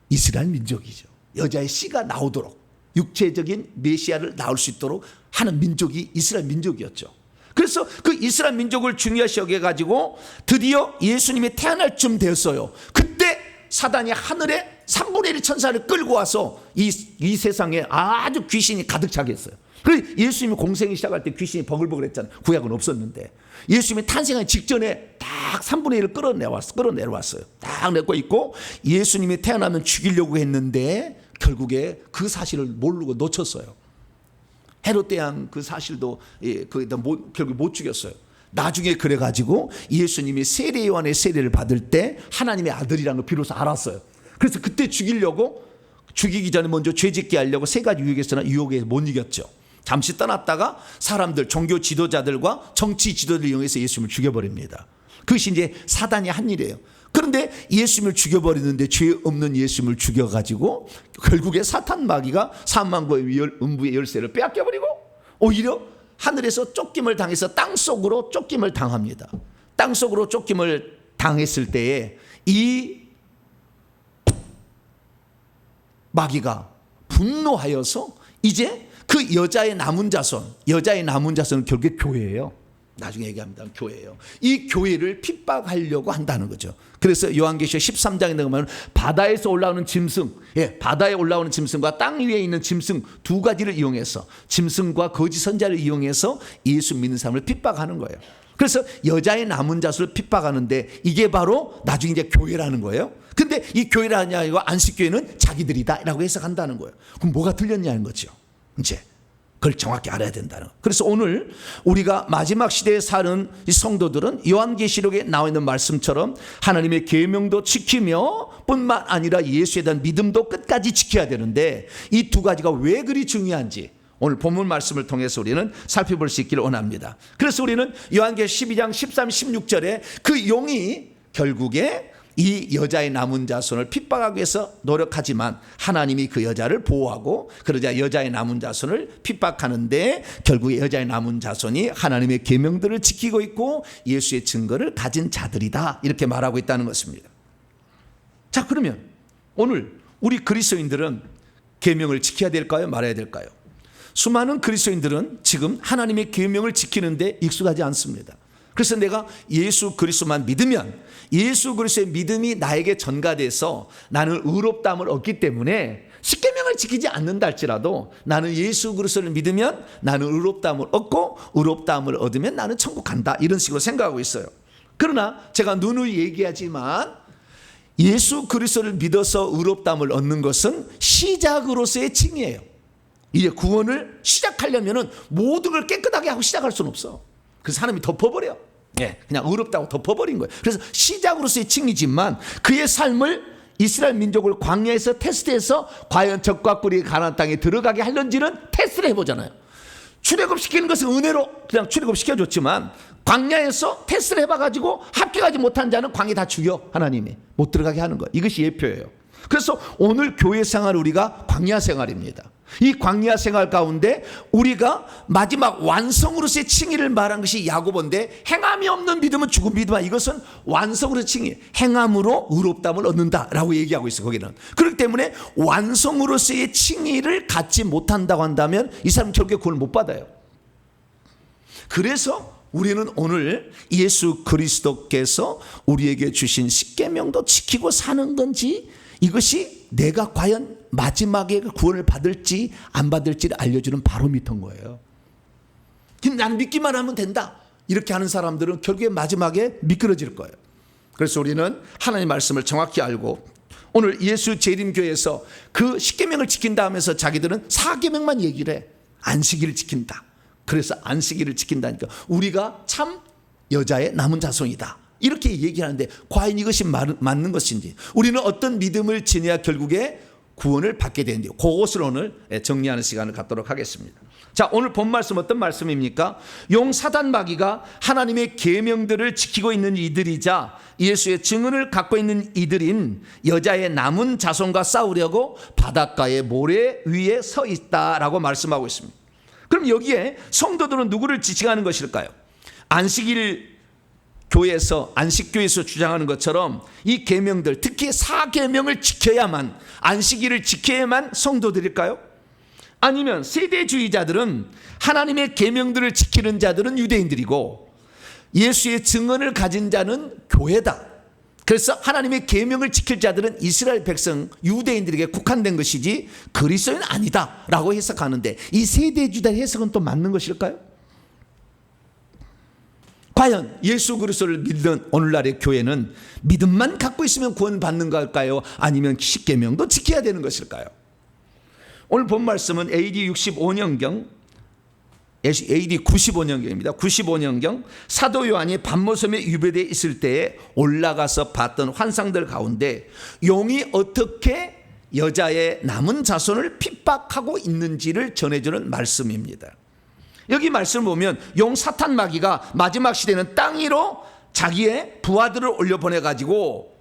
이스라엘 민족이죠. 여자의 씨가 나오도록, 육체적인 메시아를 낳을 수 있도록 하는 민족이 이스라엘 민족이었죠. 그래서 그 이스라엘 민족을 중요시 여겨가지고 드디어 예수님이 태어날 쯤 되었어요. 그때 사단이 하늘에 3분의 1 천사를 끌고 와서 이 세상에 아주 귀신이 가득 차게 했어요. 그래서 예수님이 공생이 시작할 때 귀신이 버글버글했잖아요. 구약은 없었는데 예수님이 탄생하기 직전에 딱 3분의 1을 끌어내려왔어요. 딱 내고 있고 예수님이 태어나면 죽이려고 했는데 결국에 그 사실을 모르고 놓쳤어요. 헤롯 대왕 그 사실도 결국 못 죽였어요. 나중에 그래가지고 예수님이 세례 요한의 세례를 받을 때 하나님의 아들이라는 걸 비로소 알았어요. 그래서 그때 죽이기 전에 먼저 죄짓게 하려고 세 가지 유혹했으나 유혹에 못 이겼죠. 잠시 떠났다가 사람들, 종교 지도자들과 정치 지도자를 이용해서 예수님을 죽여버립니다. 그것이 이제 사단이 한 일이에요. 그런데 예수님을 죽여버리는데 죄 없는 예수님을 죽여가지고 결국에 사탄 마귀가 사망과의 음부의 열쇠를 빼앗겨버리고 오히려 하늘에서 쫓김을 당해서 땅속으로 쫓김을 당합니다. 땅속으로 쫓김을 당했을 때에 이 마귀가 분노하여서 이제 그 여자의 남은 자손은 결국에 교회예요. 나중에 얘기합니다. 교회예요. 이 교회를 핍박하려고 한다는 거죠. 그래서 요한계시록 13장에 보면 바다에서 올라오는 짐승, 바다에 올라오는 짐승과 땅 위에 있는 짐승 두 가지를 이용해서 짐승과 거짓 선자를 이용해서 예수 믿는 사람을 핍박하는 거예요. 그래서 여자의 남은 자손을 핍박하는데 이게 바로 나중에 이제 교회라는 거예요. 근데 이 교회라는 게 아니고 안식교회는 자기들이다라고 해석한다는 거예요. 그럼 뭐가 틀렸냐는 거죠. 이제 그걸 정확히 알아야 된다는 거예요. 그래서 오늘 우리가 마지막 시대에 사는 이 성도들은 요한계시록에 나와 있는 말씀처럼 하나님의 계명도 지키며 뿐만 아니라 예수에 대한 믿음도 끝까지 지켜야 되는데 이 두 가지가 왜 그리 중요한지 오늘 본문 말씀을 통해서 우리는 살펴볼 수 있기를 원합니다. 그래서 우리는 요한계시록 12장 13, 16절에 그 용이 결국에 이 여자의 남은 자손을 핍박하기 위해서 노력하지만 하나님이 그 여자를 보호하고 그러자 여자의 남은 자손을 핍박하는데 결국에 여자의 남은 자손이 하나님의 계명들을 지키고 있고 예수의 증거를 가진 자들이다 이렇게 말하고 있다는 것입니다. 자, 그러면 오늘 우리 그리스도인들은 계명을 지켜야 될까요? 말아야 될까요? 수많은 그리스도인들은 지금 하나님의 계명을 지키는데 익숙하지 않습니다. 그래서 내가 예수 그리스도만 믿으면 예수 그리스도의 믿음이 나에게 전가돼서 나는 의롭다함을 얻기 때문에 십계명을 지키지 않는다 할지라도 나는 예수 그리스도를 믿으면 나는 의롭다함을 얻고 의롭다함을 얻으면 나는 천국 간다 이런 식으로 생각하고 있어요. 그러나 제가 누누이 얘기하지만 예수 그리스도를 믿어서 의롭다함을 얻는 것은 시작으로서의 칭이에요. 이제 구원을 시작하려면 모든 걸 깨끗하게 하고 시작할 수는 없어. 그래서 하나님이 덮어버려. 그냥 의롭다고 덮어버린 거예요. 그래서 시작으로서의 칭이지만 그의 삶을 이스라엘 민족을 광야에서 테스트해서 과연 적과 꿀이 가나안 땅에 들어가게 하는지는 테스트를 해보잖아요. 출애굽시키는 것은 은혜로 그냥 출애굽시켜줬지만 광야에서 테스트를 해봐가지고 합격하지 못한 자는 광야에 다 죽여 하나님이 못 들어가게 하는 거예요. 이것이 예표예요. 그래서 오늘 교회 생활 우리가 광야 생활입니다. 이 광야 생활 가운데 우리가 마지막 완성으로서의 칭의를 말한 것이 야고보인데 행함이 없는 믿음은 죽은 믿음이다. 이것은 완성으로서의 칭의, 행함으로 의롭다함을 얻는다라고 얘기하고 있어요. 거기는. 그렇기 때문에 완성으로서의 칭의를 갖지 못한다고 한다면 이 사람은 결국에 구원을 못 받아요. 그래서 우리는 오늘 예수 그리스도께서 우리에게 주신 십계명도 지키고 사는 건지 이것이 내가 과연 마지막에 구원을 받을지 안 받을지를 알려주는 바로미터인 거예요. 나는 믿기만 하면 된다 이렇게 하는 사람들은 결국에 마지막에 미끄러질 거예요. 그래서 우리는 하나님의 말씀을 정확히 알고 오늘 예수 재림교회에서 그 십계명을 지킨다 하면서 자기들은 사계명만 얘기를 해. 안식일을 지킨다. 그래서 안식일을 지킨다니까 우리가 참 여자의 남은 자손이다 이렇게 얘기하는데 과연 이것이 맞는 것인지 우리는 어떤 믿음을 지녀야 결국에 구원을 받게 되는지 그것을 오늘 정리하는 시간을 갖도록 하겠습니다. 자, 오늘 본 말씀 어떤 말씀입니까? 용 사단 마귀가 하나님의 계명들을 지키고 있는 이들이자 예수의 증언을 갖고 있는 이들인 여자의 남은 자손과 싸우려고 바닷가의 모래 위에 서 있다라고 말씀하고 있습니다. 그럼 여기에 성도들은 누구를 지칭하는 것일까요? 안식교에서 주장하는 것처럼 이 계명들 특히 사계명을 지켜야만 안식일을 지켜야만 성도들일까요? 아니면 세대주의자들은 하나님의 계명들을 지키는 자들은 유대인들이고 예수의 증언을 가진 자는 교회다 그래서 하나님의 계명을 지킬 자들은 이스라엘 백성 유대인들에게 국한된 것이지 그리스도인 아니다라고 해석하는데, 이 세대주의 해석은 또 맞는 것일까요? 과연 예수 그리스도를 믿는 오늘날의 교회는 믿음만 갖고 있으면 구원받는 걸까요? 아니면 십계명도 지켜야 되는 것일까요? 오늘 본 말씀은 AD 65년경, AD 95년경입니다. 95년경 사도 요한이 밤모섬에 유배되어 있을 때에 올라가서 봤던 환상들 가운데 용이 어떻게 여자의 남은 자손을 핍박하고 있는지를 전해주는 말씀입니다. 여기 말씀을 보면 용 사탄 마귀가 마지막 시대는 땅 위로 자기의 부하들을 올려보내가지고,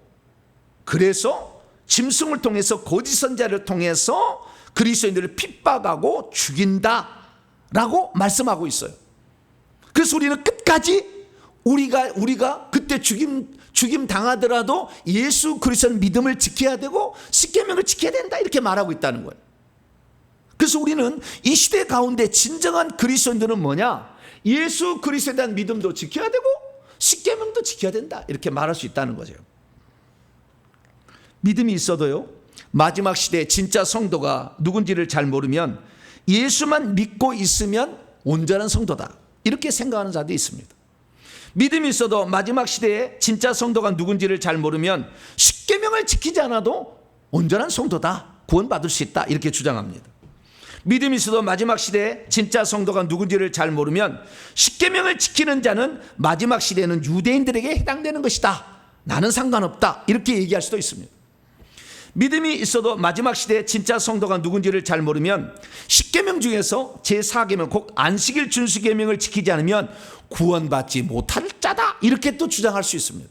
그래서 짐승을 통해서 거짓 선자를 통해서 그리스도인들을 핍박하고 죽인다라고 말씀하고 있어요. 그래서 우리는 끝까지 우리가 그때 죽임 당하더라도 예수 그리스도의 믿음을 지켜야 되고 십계명을 지켜야 된다, 이렇게 말하고 있다는 거예요. 그래서 우리는 이 시대 가운데 진정한 그리스도인들은 뭐냐? 예수 그리스도에 대한 믿음도 지켜야 되고 십계명도 지켜야 된다, 이렇게 말할 수 있다는 거죠. 믿음이 있어도요, 마지막 시대에 진짜 성도가 누군지를 잘 모르면 예수만 믿고 있으면 온전한 성도다, 이렇게 생각하는 자도 있습니다. 믿음이 있어도 마지막 시대에 진짜 성도가 누군지를 잘 모르면 십계명을 지키지 않아도 온전한 성도다, 구원받을 수 있다, 이렇게 주장합니다. 믿음이 있어도 마지막 시대에 진짜 성도가 누군지를 잘 모르면 십계명을 지키는 자는 마지막 시대에는 유대인들에게 해당되는 것이다, 나는 상관없다, 이렇게 얘기할 수도 있습니다. 믿음이 있어도 마지막 시대에 진짜 성도가 누군지를 잘 모르면 십계명 중에서 제4계명, 곧 안식일 준수계명을 지키지 않으면 구원받지 못할 자다, 이렇게 또 주장할 수 있습니다.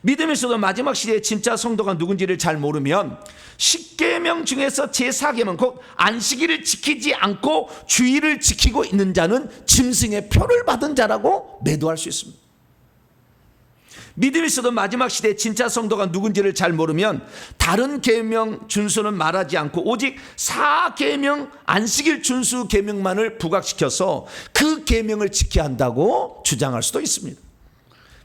믿음이 있어도 마지막 시대에 진짜 성도가 누군지를 잘 모르면 십계명 중에서 제4계명, 곧 안식일을 지키지 않고 주일을 지키고 있는 자는 짐승의 표를 받은 자라고 매도할 수 있습니다. 믿음이 있어도 마지막 시대에 진짜 성도가 누군지를 잘 모르면 다른 계명 준수는 말하지 않고 오직 4계명 안식일 준수 계명만을 부각시켜서 그 계명을 지켜야 한다고 주장할 수도 있습니다.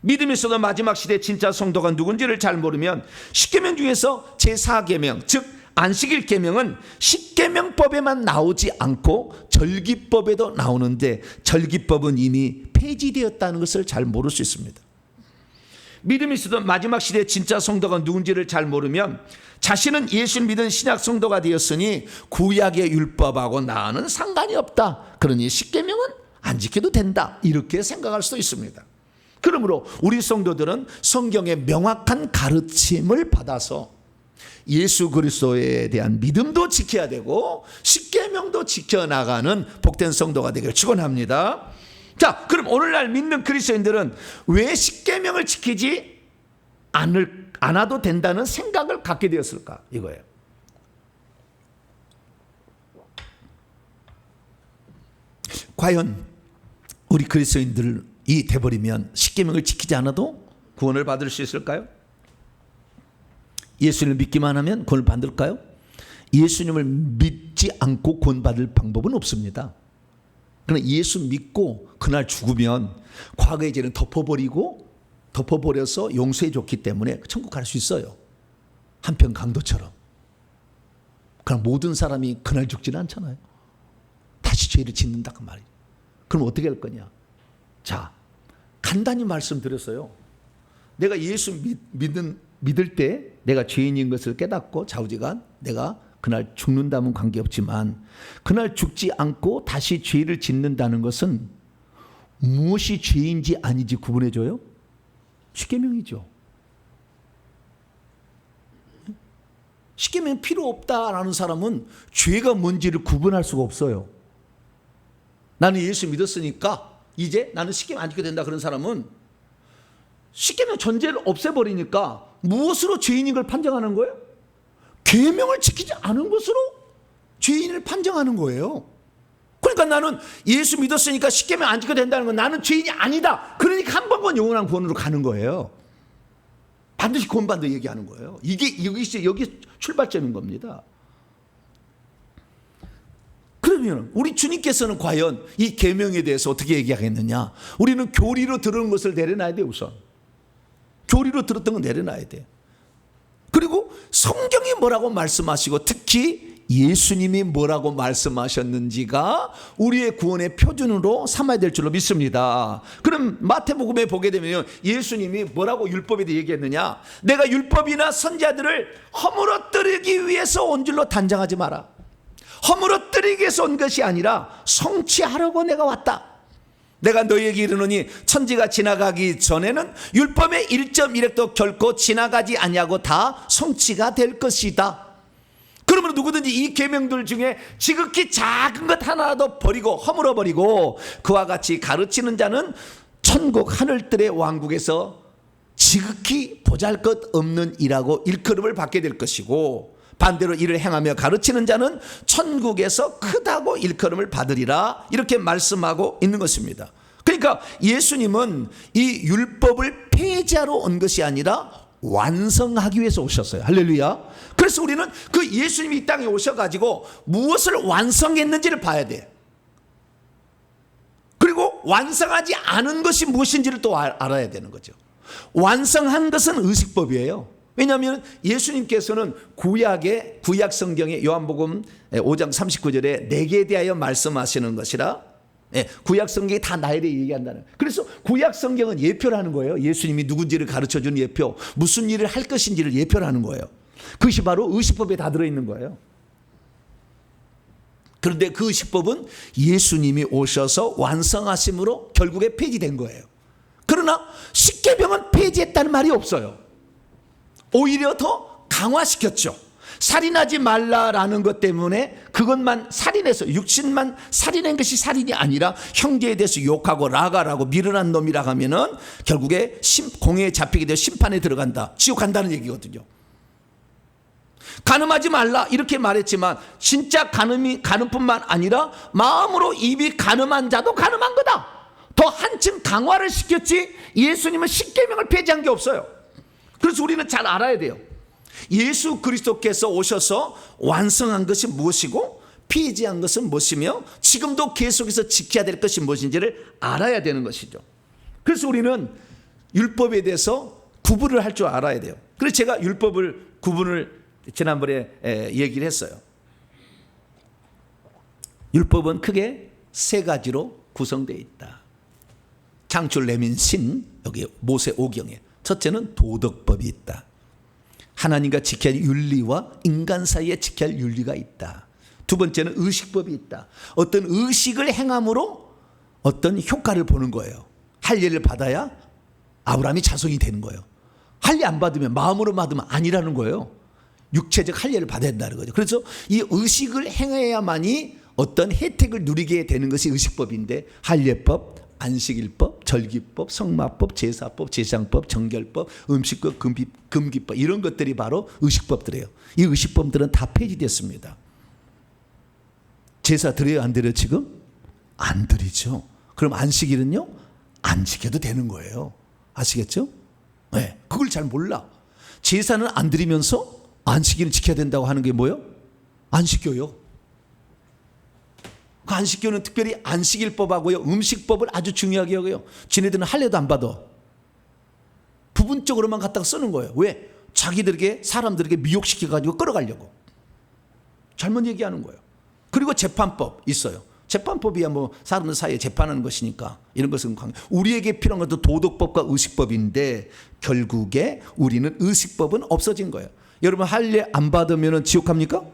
믿음이 있어도 마지막 시대 진짜 성도가 누군지를 잘 모르면 십계명 중에서 제4계명, 즉 안식일 계명은 십계명법에만 나오지 않고 절기법에도 나오는데 절기법은 이미 폐지되었다는 것을 잘 모를 수 있습니다. 믿음이 있어도 마지막 시대 진짜 성도가 누군지를 잘 모르면 자신은 예수 믿은 신약 성도가 되었으니 구약의 율법하고 나는 상관이 없다, 그러니 십계명은 안 지켜도 된다, 이렇게 생각할 수도 있습니다. 그러므로 우리 성도들은 성경의 명확한 가르침을 받아서 예수 그리스도에 대한 믿음도 지켜야 되고 십계명도 지켜나가는 복된 성도가 되기를 축원합니다. 자, 그럼 오늘날 믿는 그리스도인들은 왜 십계명을 지키지 않아도 된다는 생각을 갖게 되었을까, 이거예요. 과연 우리 그리스도인들이 돼버리면 십계명을 지키지 않아도 구원을 받을 수 있을까요? 예수님을 믿기만 하면 구원을 받을까요? 예수님을 믿지 않고 구원받을 방법은 없습니다. 그러나 예수 믿고 그날 죽으면 과거의 죄는 덮어버려서 용서해 줬기 때문에 천국 갈 수 있어요. 한편 강도처럼. 그러나 모든 사람이 그날 죽지는 않잖아요. 다시 죄를 짓는다, 그 말이에요. 그럼 어떻게 할 거냐? 자, 간단히 말씀드렸어요. 내가 예수 믿을 때 내가 죄인인 것을 깨닫고 좌우지간 내가 그날 죽는다면 관계없지만 그날 죽지 않고 다시 죄를 짓는다는 것은 무엇이 죄인지 아닌지 구분해줘요? 십계명이죠. 십계명 필요 없다라는 사람은 죄가 뭔지를 구분할 수가 없어요. 나는 예수 믿었으니까 이제 나는 십계명 안 지켜야 된다, 그런 사람은 십계명 전제를 없애버리니까 무엇으로 죄인인 걸 판정하는 거예요? 계명을 지키지 않은 것으로 죄인을 판정하는 거예요. 그러니까 나는 예수 믿었으니까 십계명 안 지켜야 된다는 건 나는 죄인이 아니다, 그러니까 한 번만 영원한 구원으로 가는 거예요. 반드시 구원받는다 얘기하는 거예요. 여기 출발점인 겁니다. 그러면 우리 주님께서는 과연 이 계명에 대해서 어떻게 얘기하겠느냐? 우리는 교리로 들은 것을 내려놔야 돼요. 우선 도리로 들었던 거 내려놔야 돼요. 그리고 성경이 뭐라고 말씀하시고 특히 예수님이 뭐라고 말씀하셨는지가 우리의 구원의 표준으로 삼아야 될 줄로 믿습니다. 그럼 마태복음에 보게 되면 예수님이 뭐라고 율법에 대해 얘기했느냐? 내가 율법이나 선지자들을 허물어뜨리기 위해서 온 줄로 단정하지 마라. 허물어뜨리기 위해서 온 것이 아니라 성취하려고 내가 왔다. 내가 너희에게 이르노니 천지가 지나가기 전에는 율법의 1.1획도 결코 지나가지 아니하고 다 성취가 될 것이다. 그러면 누구든지 이 계명들 중에 지극히 작은 것 하나라도 버리고 허물어 버리고 그와 같이 가르치는 자는 천국 하늘들의 왕국에서 지극히 보잘것없는 이라고 일컬음을 받게 될 것이고, 반대로 이를 행하며 가르치는 자는 천국에서 크다고 일컬음을 받으리라, 이렇게 말씀하고 있는 것입니다. 그러니까 예수님은 이 율법을 폐지하러 온 것이 아니라 완성하기 위해서 오셨어요. 할렐루야. 그래서 우리는 그 예수님이 이 땅에 오셔가지고 무엇을 완성했는지를 봐야 돼요. 그리고 완성하지 않은 것이 무엇인지를 또 알아야 되는 거죠. 완성한 것은 의식법이에요. 왜냐하면 예수님께서는 구약 성경의 요한복음 5장 39절에 내게 대하여 말씀하시는 것이라, 구약 성경이 다 나에 대해 얘기한다는. 그래서 구약 성경은 예표라는 거예요. 예수님이 누군지를 가르쳐주는 예표, 무슨 일을 할 것인지를 예표라는 거예요. 그것이 바로 의식법에 다 들어있는 거예요. 그런데 그 의식법은 예수님이 오셔서 완성하심으로 결국에 폐지된 거예요. 그러나 십계명은 폐지했다는 말이 없어요. 오히려 더 강화시켰죠. 살인하지 말라라는 것 때문에 그것만 살인해서 육신만 살인한 것이 살인이 아니라 형제에 대해서 욕하고 라가라고 미련한 놈이라 하면은 결국에 공회에 잡히게 되어 심판에 들어간다, 지옥 간다는 얘기거든요. 간음하지 말라 이렇게 말했지만 진짜 간음뿐만 아니라 마음으로 입이 간음한 자도 간음한 거다. 더 한층 강화를 시켰지 예수님은 십계명을 폐지한 게 없어요. 그래서 우리는 잘 알아야 돼요. 예수 그리스도께서 오셔서 완성한 것이 무엇이고 폐지한 것은 무엇이며 지금도 계속해서 지켜야 될 것이 무엇인지를 알아야 되는 것이죠. 그래서 우리는 율법에 대해서 구분을 할 줄 알아야 돼요. 그래서 제가 율법을 구분을 지난번에 얘기를 했어요. 율법은 크게 세 가지로 구성되어 있다. 창출 내민 신, 여기 모세 오경에 첫째는 도덕법이 있다. 하나님과 지켜야 할 윤리와 인간 사이에 지켜야 할 윤리가 있다. 두 번째는 의식법이 있다. 어떤 의식을 행함으로 어떤 효과를 보는 거예요. 할례를 받아야 아브라함이 자손이 되는 거예요. 할례 안 받으면, 마음으로 받으면 아니라는 거예요. 육체적 할례를 받아야 된다는 거죠. 그래서 이 의식을 행해야만이 어떤 혜택을 누리게 되는 것이 의식법인데, 할례법, 안식일법, 절기법, 성마법, 제사법, 제상법, 정결법, 음식법, 금기법, 이런 것들이 바로 의식법들이에요. 이 의식법들은 다 폐지됐습니다. 제사 드려요, 안 드려요? 지금? 안 드리죠. 그럼 안식일은요? 안 지켜도 되는 거예요. 아시겠죠? 네, 그걸 잘 몰라. 제사는 안 드리면서 안식일을 지켜야 된다고 하는 게 뭐예요? 안 지켜요. 그 안식교는 특별히 안식일법하고요, 음식법을 아주 중요하게 여겨요. 지네들은 할례도 안 받아. 부분적으로만 갖다가 쓰는 거예요. 왜? 자기들에게, 사람들에게 미혹시켜가지고 끌어가려고. 잘못 얘기하는 거예요. 그리고 재판법 있어요. 재판법이야 뭐 사람들 사이에 재판하는 것이니까 이런 것은 우리에게 필요한 것도 도덕법과 의식법인데 결국에 우리는 의식법은 없어진 거예요. 여러분 할례 안 받으면 지옥 갑니까?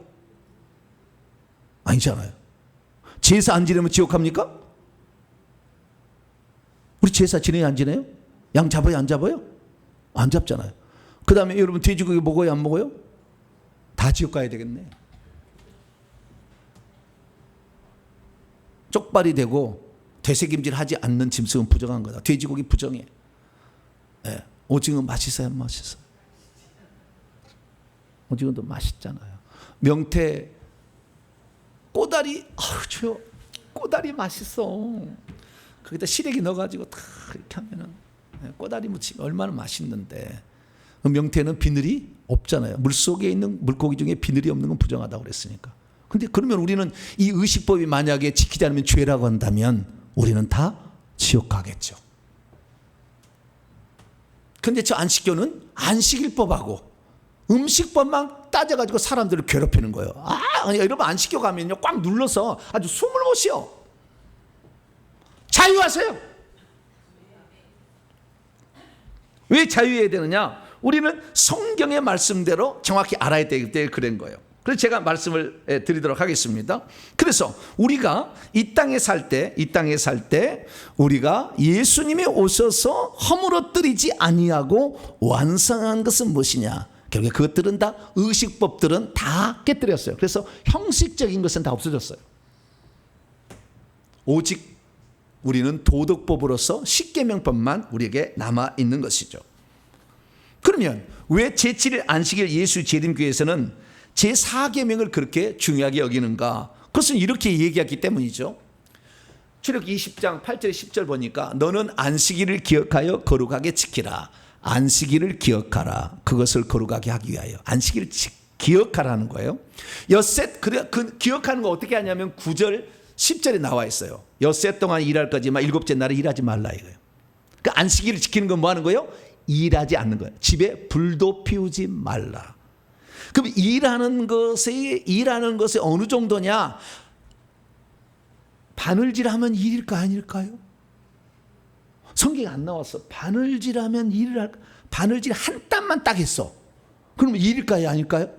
아니잖아요. 제사 안 지내면 지옥 갑니까? 우리 제사 지내요, 안 지내요? 양 잡아요, 안 잡아요? 안 잡잖아요. 그 다음에 여러분 돼지고기 먹어요, 안 먹어요? 다 지옥 가야 되겠네. 쪽발이 되고 되새김질 하지 않는 짐승은 부정한 거다. 돼지고기 부정해. 네. 오징어 맛있어요, 안 맛있어요? 오징어도 맛있잖아요. 명태 꼬다리, 저요 꼬다리 맛있어. 거기다 시래기 넣어가지고 다 이렇게 하면은 꼬다리 무침 얼마나 맛있는데. 명태는 비늘이 없잖아요. 물 속에 있는 물고기 중에 비늘이 없는 건 부정하다고 그랬으니까. 근데 그러면 우리는 이 의식법이 만약에 지키지 않으면 죄라고 한다면 우리는 다 지옥 가겠죠. 근데 저 안식교는 안식일법하고 음식법만 따져가지고 사람들을 괴롭히는 거예요. 여러분 안식교 가면요 꽉 눌러서 아주 숨을 못 쉬어. 자유하세요. 왜 자유해야 되느냐? 우리는 성경의 말씀대로 정확히 알아야 되기 때문에 그런 거예요. 그래서 제가 말씀을 드리도록 하겠습니다. 그래서 우리가 이 땅에 살 때 우리가 예수님이 오셔서 허물어뜨리지 아니하고 완성한 것은 무엇이냐? 결국에 그것들은 다 의식법들은 다 깨뜨렸어요. 그래서 형식적인 것은 다 없어졌어요. 오직 우리는 도덕법으로서 십계명법만 우리에게 남아 있는 것이죠. 그러면 왜 제7일 안식일 예수 재림교회에서는 제4계명을 그렇게 중요하게 여기는가? 그것은 이렇게 얘기했기 때문이죠. 출애굽기 20장 8절 10절 보니까 너는 안식일을 기억하여 거룩하게 지키라. 안식일을 기억하라. 그것을 거룩하게 하기 위하여. 안식일을 기억하라는 거예요. 엿새 그 기억하는 거 어떻게 하냐면 9절 10절에 나와 있어요. 엿새 동안 일할 거지만 일곱째 날에 일하지 말라 이거예요. 그 안식일을 지키는 건 뭐 하는 거예요? 일하지 않는 거예요. 집에 불도 피우지 말라. 그럼 일하는 것이 어느 정도냐? 바늘질하면 일일까 아닐까요? 성경에 안 나왔어. 바늘질하면 일을 할까? 바늘질 한 땀만 딱 했어. 그럼 일일까요 아닐까요?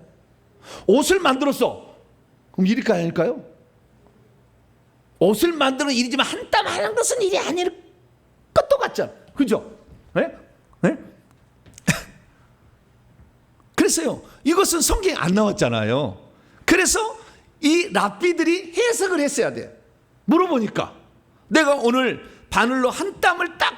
옷을 만들었어. 그럼 일일까요 아닐까요? 옷을 만드는 일이지만 한 땀 하는 것은 일이 아닐 것 똑같잖아. 그죠? 네? 네? 그래서요, 이것은 성경에 안 나왔잖아요. 그래서 이 랍비들이 해석을 했어야 돼요. 물어보니까 내가 오늘 바늘로 한 땀을 딱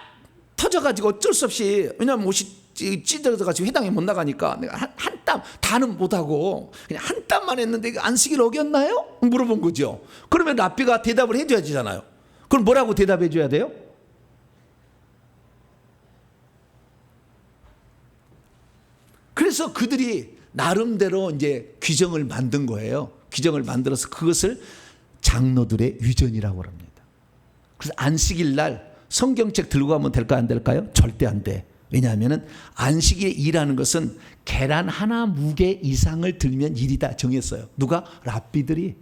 터져가지고 어쩔 수 없이, 왜냐하면 옷이 찢어져가지고 회당에 못 나가니까 내가 한 땀 다는 못하고 그냥 한 땀만 했는데 이거 안식일 어겼나요? 물어본 거죠. 그러면 랍비가 대답을 해줘야 되잖아요. 그럼 뭐라고 대답해 줘야 돼요? 그래서 그들이 나름대로 이제 규정을 만든 거예요. 규정을 만들어서 그것을 장로들의 위전이라고 합니다. 그래서 안식일 날 성경책 들고 가면 될까 안 될까요? 절대 안 돼. 왜냐하면 안식일에 일하는 것은 계란 하나 무게 이상을 들면 일이다 정했어요. 누가? 랍비들이.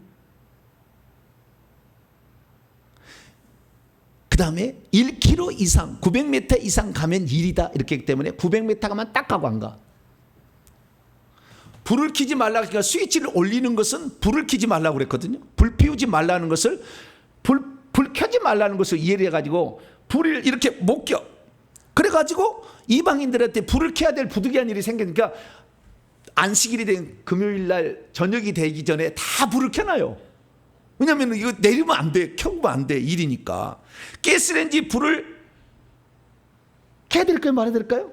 그 다음에 1km 이상 900m 이상 가면 일이다 이렇게 했기 때문에 900m 가면 딱 가고 안 가. 불을 켜지 말라. 그러니까 스위치를 올리는 것은 불을 켜지 말라고 그랬거든요. 불 피우지 말라는 것을 불 켜지 말라는 것을 이해를 해가지고 불을 이렇게 못 켜. 그래가지고 이방인들한테 불을 켜야 될 부득이한 일이 생기니까 안식일이 된 금요일 날 저녁이 되기 전에 다 불을 켜놔요. 왜냐하면 이거 내리면 안 돼. 켜면 안 돼. 일이니까. 가스레인지 불을 켜야 될까요? 말해야 될까요?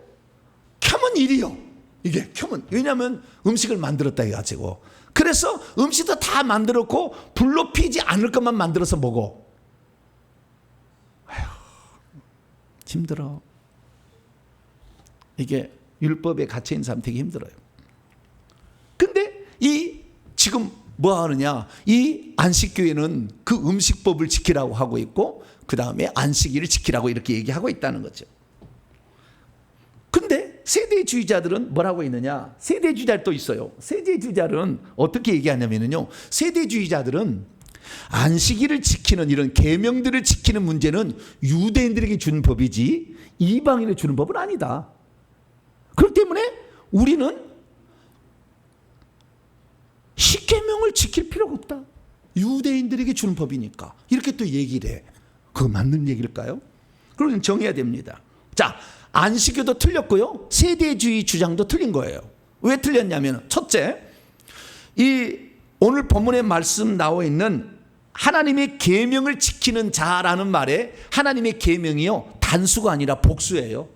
켜면 일이요. 이게 켜면. 왜냐하면 음식을 만들었다 해가지고. 그래서 음식도 다 만들었고 불로 피지 않을 것만 만들어서 먹어. 아휴, 힘들어. 이게 율법에 갇혀있는 사람 되게 힘들어요. 근데 지금 뭐 하느냐? 이 안식교회는 그 음식법을 지키라고 하고 있고 그 다음에 안식일을 지키라고 이렇게 얘기하고 있다는 거죠. 근데 세대주의자들은 뭐라고 있느냐? 세대주의자들 또 있어요. 세대주의자들은 어떻게 얘기하냐면요. 세대주의자들은 안식일을 지키는 이런 계명들을 지키는 문제는 유대인들에게 주는 법이지 이방인에 주는 법은 아니다. 그렇기 때문에 우리는 십계명을 지킬 필요가 없다. 유대인들에게 주는 법이니까. 이렇게 또 얘기를 해. 그거 맞는 얘기일까요? 그러면 정해야 됩니다. 자, 안식교도 틀렸고요. 세대주의 주장도 틀린 거예요. 왜 틀렸냐면 첫째, 이 오늘 본문에 말씀 나와 있는 하나님의 계명을 지키는 자라는 말에 하나님의 계명이요 단수가 아니라 복수예요.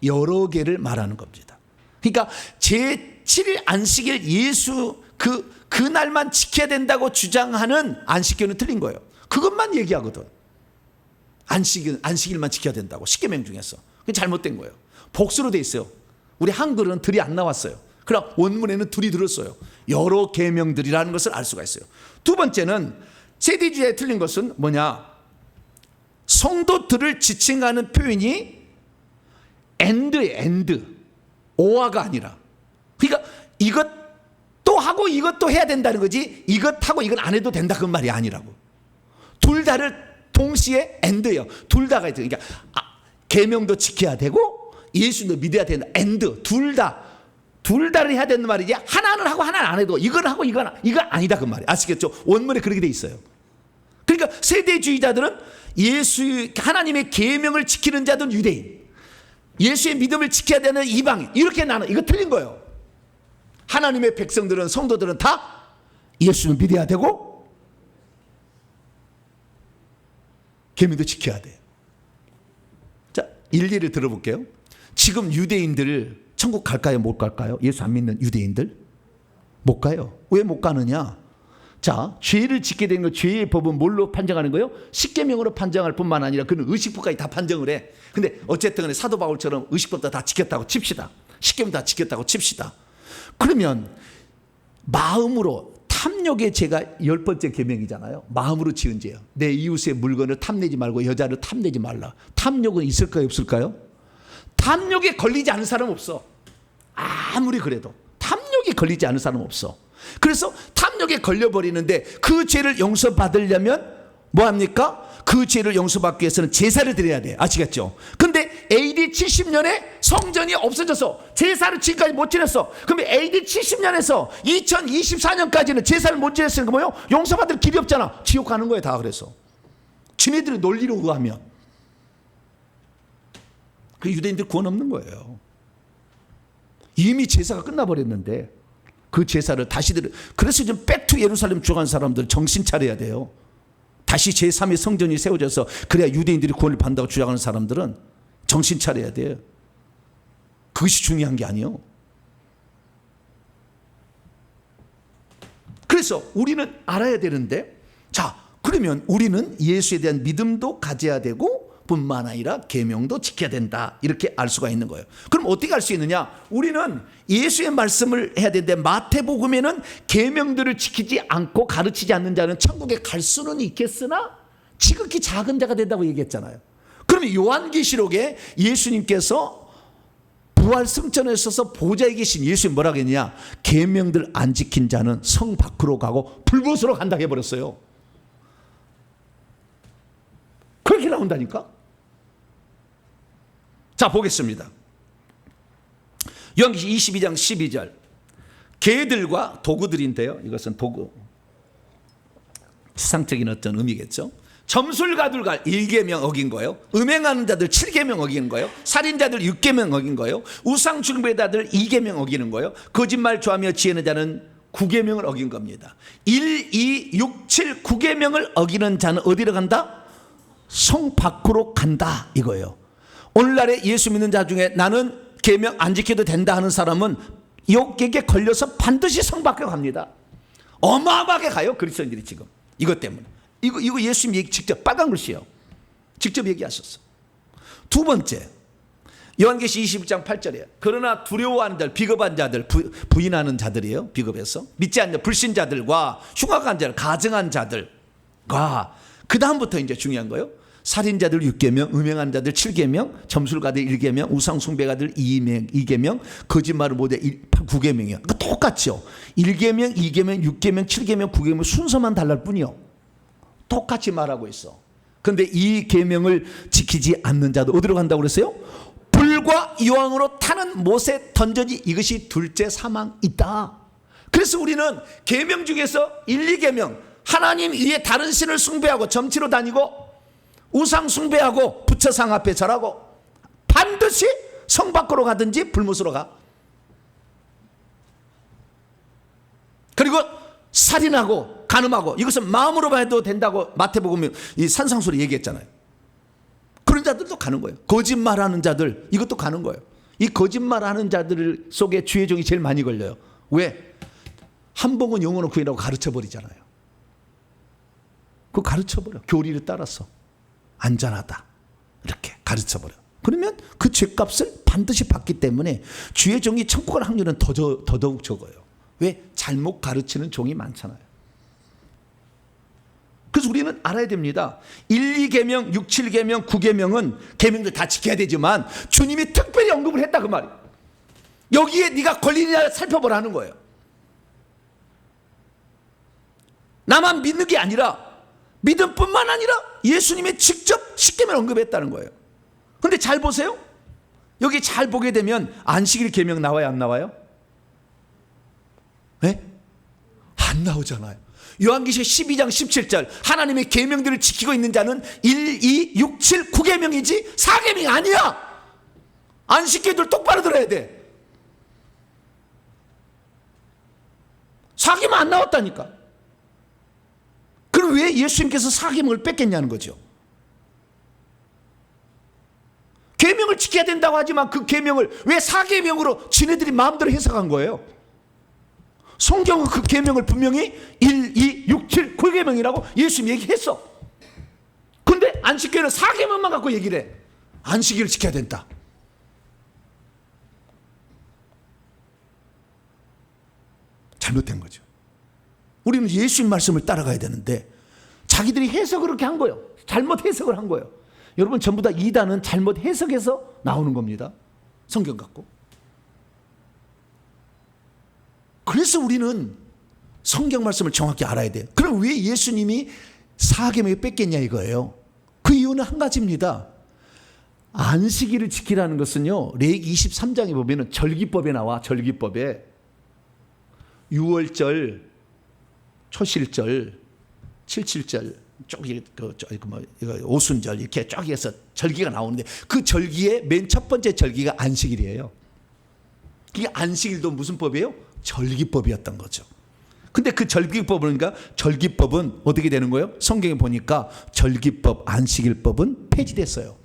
여러 개를 말하는 겁니다. 그러니까 제7일 안식일 예수 그 날만 지켜야 된다고 주장하는 안식교는 틀린 거예요. 그것만 얘기하거든. 안식일만 지켜야 된다고 십계명 중에서. 그게 잘못된 거예요. 복수로 돼 있어요. 우리 한글은 들이 안 나왔어요. 그러나 원문에는 들이 들었어요. 여러 계명들이라는 것을 알 수가 있어요. 두 번째는 세대주의에 틀린 것은 뭐냐? 성도들을 지칭하는 표현이 엔드예요. 엔드. 오화가 아니라. 그러니까 이것도 하고 이것도 해야 된다는 거지, 이것하고 이건 안 해도 된다 그 말이 아니라고. 둘 다를 동시에 엔드예요. 둘 다가 있어요. 그러니까 계명도 지켜야 되고 예수도 믿어야 된다. 엔드. 둘 다를 해야 되는 말이지, 하나는 하고 하나는 안 해도 이건 하고 이건 아니다 그 말이에요. 아시겠죠? 원문에 그렇게 돼 있어요. 그러니까 세대주의자들은 하나님의 계명을 지키는 자들은 유대인, 예수의 믿음을 지켜야 되는 이방인, 이렇게 나는, 이거 틀린 거예요. 하나님의 백성들은, 성도들은 다 예수를 믿어야 되고 계명도 지켜야 돼요. 자, 일리를 들어볼게요. 지금 유대인들 천국 갈까요? 못 갈까요? 예수 안 믿는 유대인들 못 가요. 왜 못 가느냐? 자, 죄를 짓게 된 거, 죄의 법은 뭘로 판정하는 거예요? 십계명으로 판정할 뿐만 아니라 그는 의식법까지 다 판정을 해. 근데 어쨌든 간에 사도 바울처럼 의식법도 다 지켰다고 칩시다. 십계명 다 지켰다고 칩시다. 그러면 마음으로, 탐욕의 죄가 10번째 계명이잖아요. 마음으로 지은 죄예요. 내 이웃의 물건을 탐내지 말고 여자를 탐내지 말라. 탐욕은 있을까요? 없을까요? 탐욕에 걸리지 않은 사람 없어. 아무리 그래도 탐욕에 걸리지 않은 사람 없어. 그래서 탐욕에 걸려버리는데 그 죄를 용서받으려면 뭐합니까? 그 죄를 용서받기 위해서는 제사를 드려야 돼. 아시겠죠? 근데 AD 70년에 성전이 없어져서 제사를 지금까지 못 지냈어. 그러면 AD 70년에서 2024년까지는 제사를 못 지냈으니까 뭐예요? 용서받을 길이 없잖아. 지옥 가는 거야 다. 그래서 지네들의 논리로 의하면 그 유대인들 구원 없는 거예요. 이미 제사가 끝나버렸는데 그 제사를 다시 그래서 좀 백투 예루살렘 주간 사람들 정신 차려야 돼요. 다시 제3의 성전이 세워져서 그래야 유대인들이 구원을 받는다고 주장하는 사람들은 정신 차려야 돼요. 그것이 중요한 게 아니에요. 그래서 우리는 알아야 되는데, 자, 그러면 우리는 예수에 대한 믿음도 가져야 되고 뿐만 아니라 계명도 지켜야 된다, 이렇게 알 수가 있는 거예요. 그럼 어떻게 알 수 있느냐? 우리는 예수의 말씀을 해야 되는데 마태복음에는 계명들을 지키지 않고 가르치지 않는 자는 천국에 갈 수는 있겠으나 지극히 작은 자가 된다고 얘기했잖아요. 그러면 요한계시록에 예수님께서 부활 승천에 있어서 보좌에 계신 예수님 뭐라고 했냐? 계명들 안 지킨 자는 성 밖으로 가고 불못으로 간다고 해버렸어요. 그렇게 나온다니까. 자, 보겠습니다. 요한계시록 22장 12절. 개들과 도구들인데요, 이것은 도구, 추상적인 어떤 의미겠죠. 점술가들과 1계명 어긴 거예요. 음행하는 자들 7계명 어기는 거예요. 살인자들 6계명 어긴 거예요. 우상 숭배자들 2계명 어기는 거예요. 거짓말 좋아하며 지혜는 자는 9계명을 어긴 겁니다. 1, 2, 6, 7, 9계명을 어기는 자는 어디로 간다? 성 밖으로 간다, 이거예요. 오늘날에 예수 믿는 자 중에 나는 계명 안 지켜도 된다 하는 사람은 욕에게 걸려서 반드시 성 밖으로 갑니다. 어마어마하게 가요, 그리스도인들이 지금. 이것 때문에. 이거 예수님이 직접 빨간 글씨예요. 직접 얘기하셨어. 두 번째, 요한계시록 21장 8절이에요. 그러나 두려워하는 자들, 비겁한 자들, 부인하는 자들이에요. 비겁해서 믿지 않는 불신자들과 흉악한 자들, 가증한 자들과, 그 다음부터 이제 중요한 거예요. 살인자들 6계명, 음행하는 자들 7계명, 점술가들 1계명, 우상숭배가들 2계명, 거짓말을 못해 9계명이요. 그러니까 똑같죠. 1계명, 2계명, 6계명, 7계명, 9계명 순서만 달랄 뿐이요. 똑같이 말하고 있어. 그런데 이 계명을 지키지 않는 자도 어디로 간다고 그랬어요? 불과 유황으로 타는 못에 던져지. 이것이 둘째 사망이다. 그래서 우리는 계명 중에서 1, 2계명, 하나님 위에 다른 신을 숭배하고 점치러 다니고 우상 숭배하고 부처상 앞에 절하고 반드시 성 밖으로 가든지 불못으로 가. 그리고 살인하고 간음하고 이것은 마음으로 봐도 된다고 마태복음 이 산상수를 얘기했잖아요. 그런 자들도 가는 거예요. 거짓말하는 자들, 이것도 가는 거예요. 이 거짓말하는 자들 속에 주의 종이 제일 많이 걸려요. 왜? 한복은 영혼을 구이라고 가르쳐버리잖아요. 그거 가르쳐버려. 교리를 따라서 안전하다 이렇게 가르쳐버려. 그러면 그 죄값을 반드시 받기 때문에 주의 종이 천국 갈 확률은 더더욱 적어요. 왜? 잘못 가르치는 종이 많잖아요. 그래서 우리는 알아야 됩니다. 1, 2계명, 6, 7계명, 9계명은 계명들 다 지켜야 되지만 주님이 특별히 언급을 했다 그 말이에요. 여기에 네가 걸리느냐 살펴보라는 거예요. 나만 믿는 게 아니라 믿음뿐만 아니라 예수님이 직접 10계명을 언급했다는 거예요. 근데 잘 보세요. 여기 잘 보게 되면 안식일 계명 나와요, 안 나와요? 네? 안 나오잖아요. 요한계시록 12장 17절 하나님의 계명들을 지키고 있는 자는 1, 2, 6, 7, 9계명이지 4계명이 아니야. 안식일들 똑바로 들어야 돼. 4계명 안 나왔다니까. 그럼 왜 예수님께서 4계명을 뺐겠냐는 거죠. 계명을 지켜야 된다고 하지만 그 계명을 왜 4계명으로 지네들이 마음대로 해석한 거예요? 성경은 그 계명을 분명히 1, 2, 6, 7, 9계명이라고 예수님이 얘기했어. 근데 안식일은 4계명만 갖고 얘기를 해. 안식일을 지켜야 된다. 잘못된 거죠. 우리는 예수님 말씀을 따라가야 되는데 자기들이 해석을 그렇게 한 거예요. 잘못 해석을 한 거예요. 여러분 전부 다 이단은 잘못 해석해서 나오는 겁니다. 성경 갖고. 그래서 우리는 성경 말씀을 정확히 알아야 돼요. 그럼 왜 예수님이 4계명을 뺐겠냐 이거예요. 그 이유는 한 가지입니다. 안식일을 지키라는 것은요. 레위기 23장에 보면은 절기법에 나와. 절기법에 유월절, 초실절, 칠칠절, 오순절 이렇게 쫙 해서 절기가 나오는데 그 절기의 맨 첫 번째 절기가 안식일이에요. 그게 안식일도 무슨 법이에요? 절기법이었던 거죠. 근데 그 절기법은 절기법은 어떻게 되는 거예요? 성경에 보니까 절기법, 안식일법은 폐지됐어요.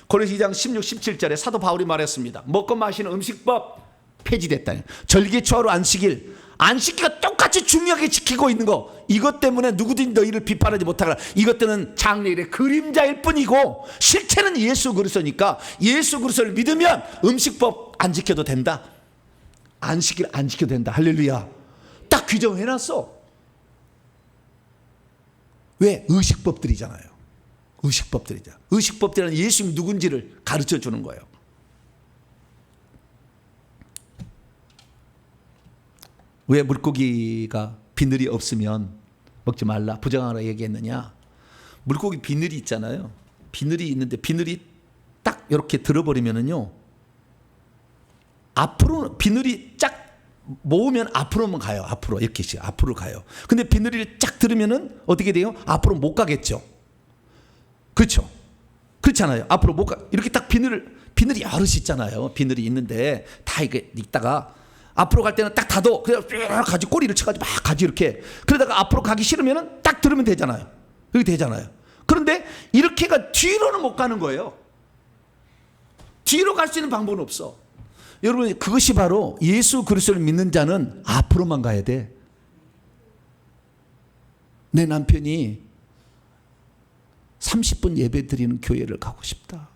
고린도서 2장 16, 17절에 사도 바울이 말했습니다. 먹고 마시는 음식법 폐지됐다. 절기, 초하루, 안식일. 안식일과 똑같이 중요하게 지키고 있는 거. 이것 때문에 누구든지 너희를 비판하지 못하라. 이것들은 장래일의 그림자일 뿐이고 실체는 예수 그리스도니까 예수 그리스도를 믿으면 음식법 안 지켜도 된다. 안식일 안 지켜도 된다. 할렐루야. 딱 규정해놨어. 왜? 의식법들이잖아요. 의식법들이잖아. 의식법들은 예수님 누군지를 가르쳐 주는 거예요. 왜 물고기가 비늘이 없으면 먹지 말라, 부정하라 얘기했느냐? 물고기 비늘이 있잖아요. 비늘이 있는데 비늘이 딱 이렇게 들어버리면은요. 앞으로 비늘이 쫙 모으면 앞으로만 가요. 앞으로 이렇게씩 앞으로 가요. 근데 비늘이 쫙 들으면은 어떻게 돼요? 앞으로 못 가겠죠. 그렇죠? 그렇잖아요. 앞으로 못 가. 이렇게 딱 비늘이 여럿이 있잖아요. 비늘이 있는데 다 이게 있다가 앞으로 갈 때는 딱 닫어. 그냥 가지 꼬리를 쳐가지고 막 가지 이렇게. 그러다가 앞으로 가기 싫으면은 딱 들으면 되잖아요. 이렇게 되잖아요. 그런데 이렇게가 뒤로는 못 가는 거예요. 뒤로 갈 수 있는 방법은 없어. 여러분 그것이 바로 예수 그리스도를 믿는 자는 앞으로만 가야 돼. 내 남편이 30분 예배 드리는 교회를 가고 싶다.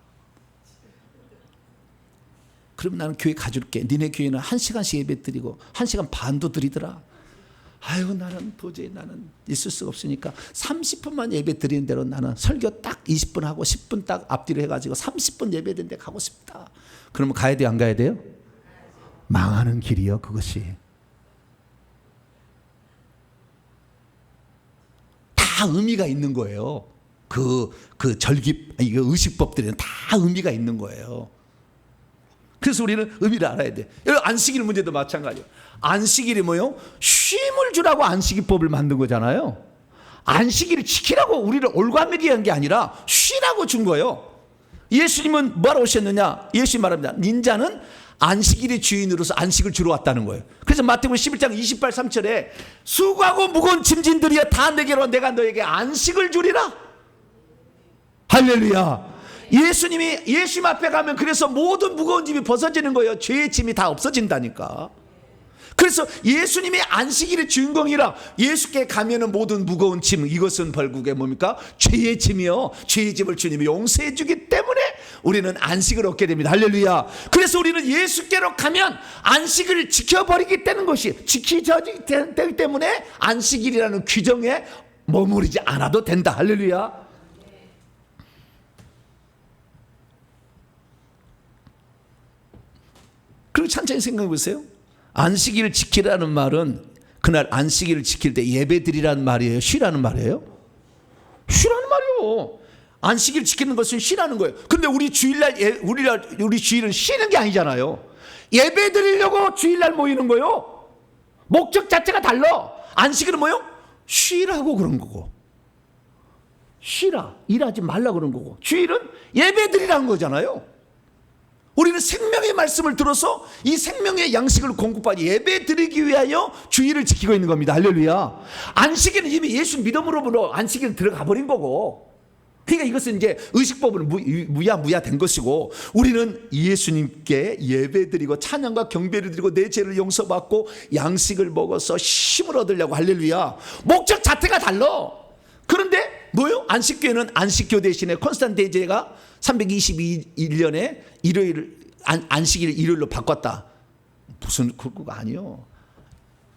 그럼 나는 교회 가줄게. 니네 교회는 1시간씩 예배 드리고 1시간 반도 드리더라. 아유 나는 도저히 나는 있을 수가 없으니까 30분만 예배 드리는 대로 나는 설교 딱 20분 하고 10분 딱 앞뒤로 해가지고 30분 예배 드리는 데 가고 싶다. 그러면 가야 돼요? 안 가야 돼요? 망하는 길이요 그것이. 다 의미가 있는 거예요. 그 의식법들에는 다 의미가 있는 거예요. 그래서 우리는 의미를 알아야 돼. 여러분 안식일 문제도 마찬가지예요. 안식일이 뭐예요? 쉼을 주라고 안식일법을 만든 거잖아요. 안식일을 지키라고 우리를 올가매게 한 게 아니라 쉬라고 준 거예요. 예수님은 뭐하러 오셨느냐? 예수님 말합니다. 닌자는 안식일의 주인으로서 안식을 주러 왔다는 거예요. 그래서 마태복음 11장 28, 3절에 수고하고 무거운 짐진들이여 다 내게로 내가 너에게 안식을 주리라. 할렐루야. 예수님 앞에 가면 그래서 모든 무거운 짐이 벗어지는 거예요. 죄의 짐이 다 없어진다니까. 그래서 예수님이 안식일의 주인공이라 예수께 가면은 모든 무거운 짐 이것은 결국에 뭡니까? 죄의 짐이요. 죄의 짐을 주님이 용서해 주기 때문에 우리는 안식을 얻게 됩니다. 할렐루야. 그래서 우리는 예수께로 가면 안식을 지켜버리기 때문에 안식일이라는 규정에 머무르지 않아도 된다. 할렐루야. 그리고 천천히 생각해 보세요. 안식일을 지키라는 말은 그날 안식일을 지킬 때 예배드리라는 말이에요? 쉬라는 말이에요? 쉬라는 말이에요. 안식일 지키는 것은 쉬라는 거예요. 근데 우리 주일날 우리 주일은 쉬는 게 아니잖아요. 예배드리려고 주일날 모이는 거예요. 목적 자체가 달라. 안식일은 뭐예요? 쉬라고 그런 거고, 쉬라, 일하지 말라 그런 거고, 주일은 예배드리라는 거잖아요. 우리는 생명의 말씀을 들어서 이 생명의 양식을 공급하니 예배 드리기 위하여 주일을 지키고 있는 겁니다. 할렐루야. 안식일은 이미 예수 믿음으로 안식일은 들어가 버린 거고, 그러니까 이것은 이제 의식법은 무야 된 것이고, 우리는 예수님께 예배 드리고 찬양과 경배를 드리고 내 죄를 용서받고 양식을 먹어서 힘을 얻으려고. 할렐루야. 목적 자체가 달라. 그런데 뭐요? 안식교회는 안식교 대신에 콘스탄 대제가 321년에 안식일 일요일로 바꿨다. 무슨 그거가 아니요.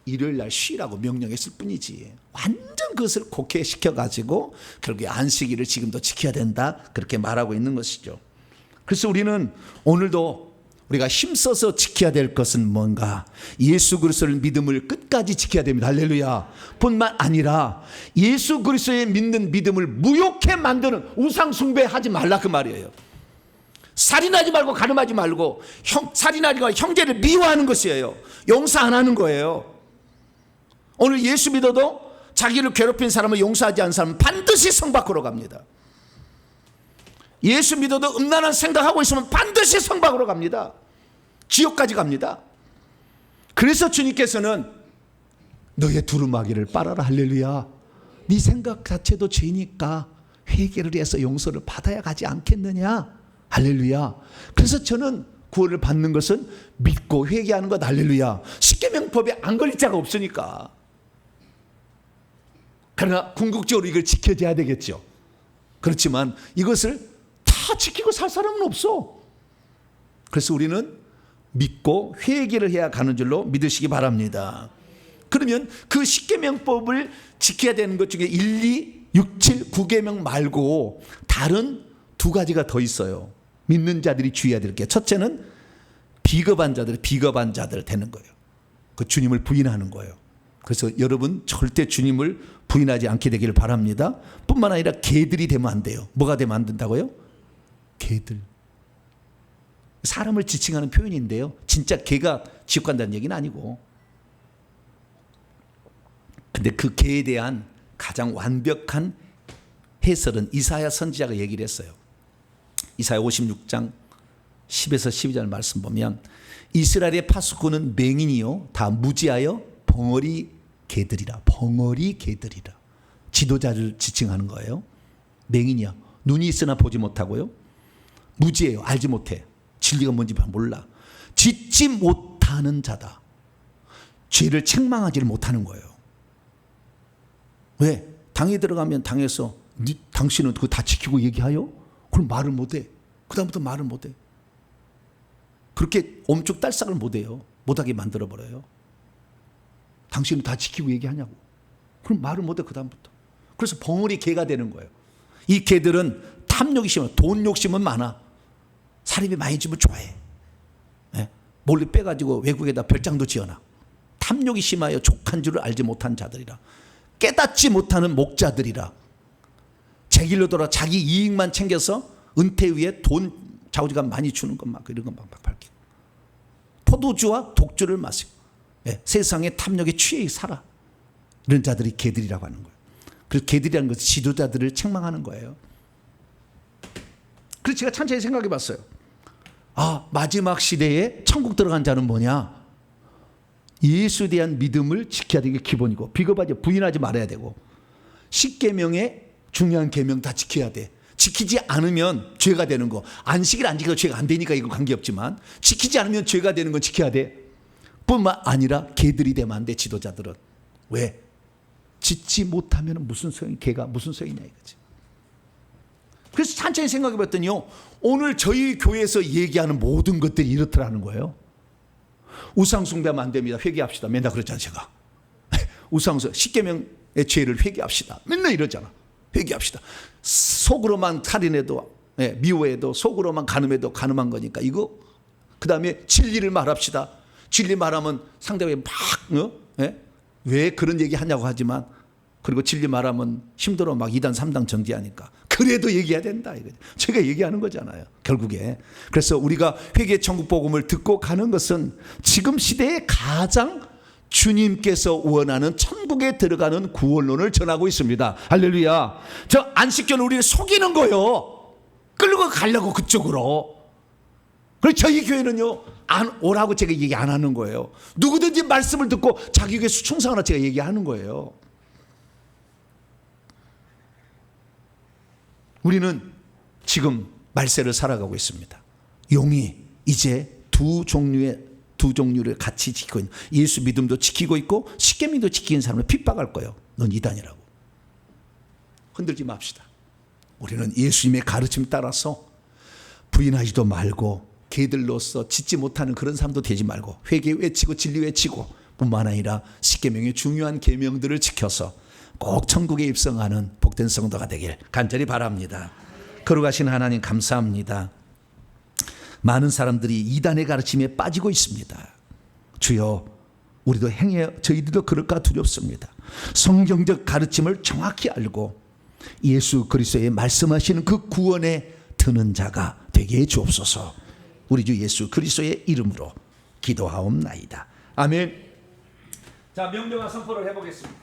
일요일 날 쉬라고 명령했을 뿐이지. 완전 그것을 곡해시켜 가지고 결국에 안식일을 지금도 지켜야 된다, 그렇게 말하고 있는 것이죠. 그래서 우리는 오늘도 우리가 힘써서 지켜야 될 것은 뭔가? 예수 그리스도를 믿음을 끝까지 지켜야 됩니다. 할렐루야. 뿐만 아니라 예수 그리스도의 믿는 믿음을 무욕해 만드는 우상 숭배하지 말라, 그 말이에요. 살인하지 말고 가늠하지 말고, 살인하기가 형제를 미워하는 것이에요. 용서 안 하는 거예요. 오늘 예수 믿어도 자기를 괴롭힌 사람을 용서하지 않은 사람은 반드시 성 밖으로 갑니다. 예수 믿어도 음란한 생각하고 있으면 반드시 성 밖으로 갑니다. 지옥까지 갑니다. 그래서 주님께서는 너의 두루마기를 빨아라. 할렐루야. 네 생각 자체도 죄니까 회개를 해서 용서를 받아야 가지 않겠느냐. 할렐루야. 그래서 저는 구원을 받는 것은 믿고 회개하는 것. 할렐루야. 십계명법에 안 걸릴 자가 없으니까. 그러나 궁극적으로 이걸 지켜줘야 되겠죠. 그렇지만 이것을 다 지키고 살 사람은 없어. 그래서 우리는 믿고 회개를 해야 가는 줄로 믿으시기 바랍니다. 그러면 그 십계명법을 지켜야 되는 것 중에 1, 2, 6, 7, 9계명 말고 다른 두 가지가 더 있어요. 믿는 자들이 주의해야 될 게, 첫째는 비겁한 자들 되는 거예요. 그 주님을 부인하는 거예요. 그래서 여러분 절대 주님을 부인하지 않게 되기를 바랍니다. 뿐만 아니라 개들이 되면 안 돼요. 뭐가 되면 안 된다고요? 개들. 사람을 지칭하는 표현인데요, 진짜 개가 지옥 간다는 얘기는 아니고, 근데 그 개에 대한 가장 완벽한 해설은 이사야 선지자가 얘기를 했어요. 이사야 56장 10에서 12절 말씀 보면, 이스라엘의 파수꾼은 맹인이요 다 무지하여 벙어리 개들이라. 벙어리 개들이라. 지도자를 지칭하는 거예요. 맹인이야. 눈이 있으나 보지 못하고요. 무지해요. 알지 못해. 진리가 뭔지 몰라. 짓지 못하는 자다. 죄를 책망하지를 못하는 거예요. 왜? 당에 들어가면 당에서 당신은 그거 다 지키고 얘기하여? 그럼 말을 못해. 그 다음부터 말을 못해. 그렇게 옴쭉달싹을 못해요. 못하게 만들어버려요. 당신은 다 지키고 얘기하냐고. 그럼 말을 못해 그 다음부터. 그래서 벙어리 개가 되는 거예요. 이 개들은 탐욕이 심해. 돈 욕심은 많아. 사람이 많이 주면 좋아해. 네? 몰래 빼가지고 외국에다 별장도 지어놔. 탐욕이 심하여 족한 줄을 알지 못한 자들이라. 깨닫지 못하는 목자들이라. 제 길로 돌아 자기 이익만 챙겨서 은퇴 후에 돈 좌우지간 많이 주는 것만 이런 것만 밝히고, 포도주와 독주를 마시고, 네, 세상의 탐욕에 취해 살아. 이런 자들이 개들이라고 하는 거예요. 그래서 개들이라는 것은 지도자들을 책망하는 거예요. 그래서 제가 천천히 생각해 봤어요. 마지막 시대에 천국 들어간 자는 뭐냐? 예수에 대한 믿음을 지켜야 되는 게 기본이고, 비겁하지 부인하지 말아야 되고, 10계명의 중요한 계명 다 지켜야 돼. 지키지 않으면 죄가 되는 거. 안식일 안 지켜도 죄가 안 되니까 이건 관계없지만, 지키지 않으면 죄가 되는 건 지켜야 돼. 뿐만 아니라 개들이 되면 안 돼. 지도자들은. 왜? 짓지 못하면 무슨 소용이, 개가 무슨 소용이냐 이거지. 그래서 천천히 생각해 봤더니요, 오늘 저희 교회에서 얘기하는 모든 것들이 이렇더라는 거예요. 우상 숭배하면 안 됩니다. 회개합시다. 맨날 그랬잖아요, 제가. 우상숭 10계명에 죄를 회개합시다. 맨날 이러잖아. 회개합시다. 속으로만 살인해도 미워해도 속으로만 간음해도 간음한 거니까 이거. 그 다음에 진리를 말합시다. 진리 말하면 상대방이 막 왜 그런 얘기 하냐고 하지만, 그리고 진리 말하면 힘들어 막 2단 3단 정지하니까 그래도 얘기해야 된다. 이거 제가 얘기하는 거잖아요, 결국에. 그래서 우리가 회개 천국 복음을 듣고 가는 것은 지금 시대에 가장 주님께서 원하는 천국에 들어가는 구원론을 전하고 있습니다. 할렐루야. 저 안식교는 우리를 속이는 거요. 끌고 가려고 그쪽으로. 그래서 저희 교회는요, 안 오라고 제가 얘기 안 하는 거예요. 누구든지 말씀을 듣고 자기 교회 충성하라 제가 얘기하는 거예요. 우리는 지금 말세를 살아가고 있습니다. 용이 이제 두 종류를 같이 지키고 있는, 예수 믿음도 지키고 있고 십계명도 지키는 사람을 핍박할 거예요. 넌 이단이라고. 흔들지 맙시다. 우리는 예수님의 가르침 따라서 부인하지도 말고 개들로서 짓지 못하는 그런 삶도 되지 말고 회개 외치고 진리 외치고 뿐만 아니라 십계명의 중요한 계명들을 지켜서 꼭 천국에 입성하는 복된 성도가 되길 간절히 바랍니다. 거룩하신 하나님 감사합니다. 많은 사람들이 이단의 가르침에 빠지고 있습니다. 주여, 우리도 저희들도 그럴까 두렵습니다. 성경적 가르침을 정확히 알고 예수 그리스도의 말씀하시는 그 구원에 드는 자가 되게 해 주옵소서. 우리 주 예수 그리스도의 이름으로 기도하옵나이다. 아멘. 자, 명령과 선포를 해보겠습니다.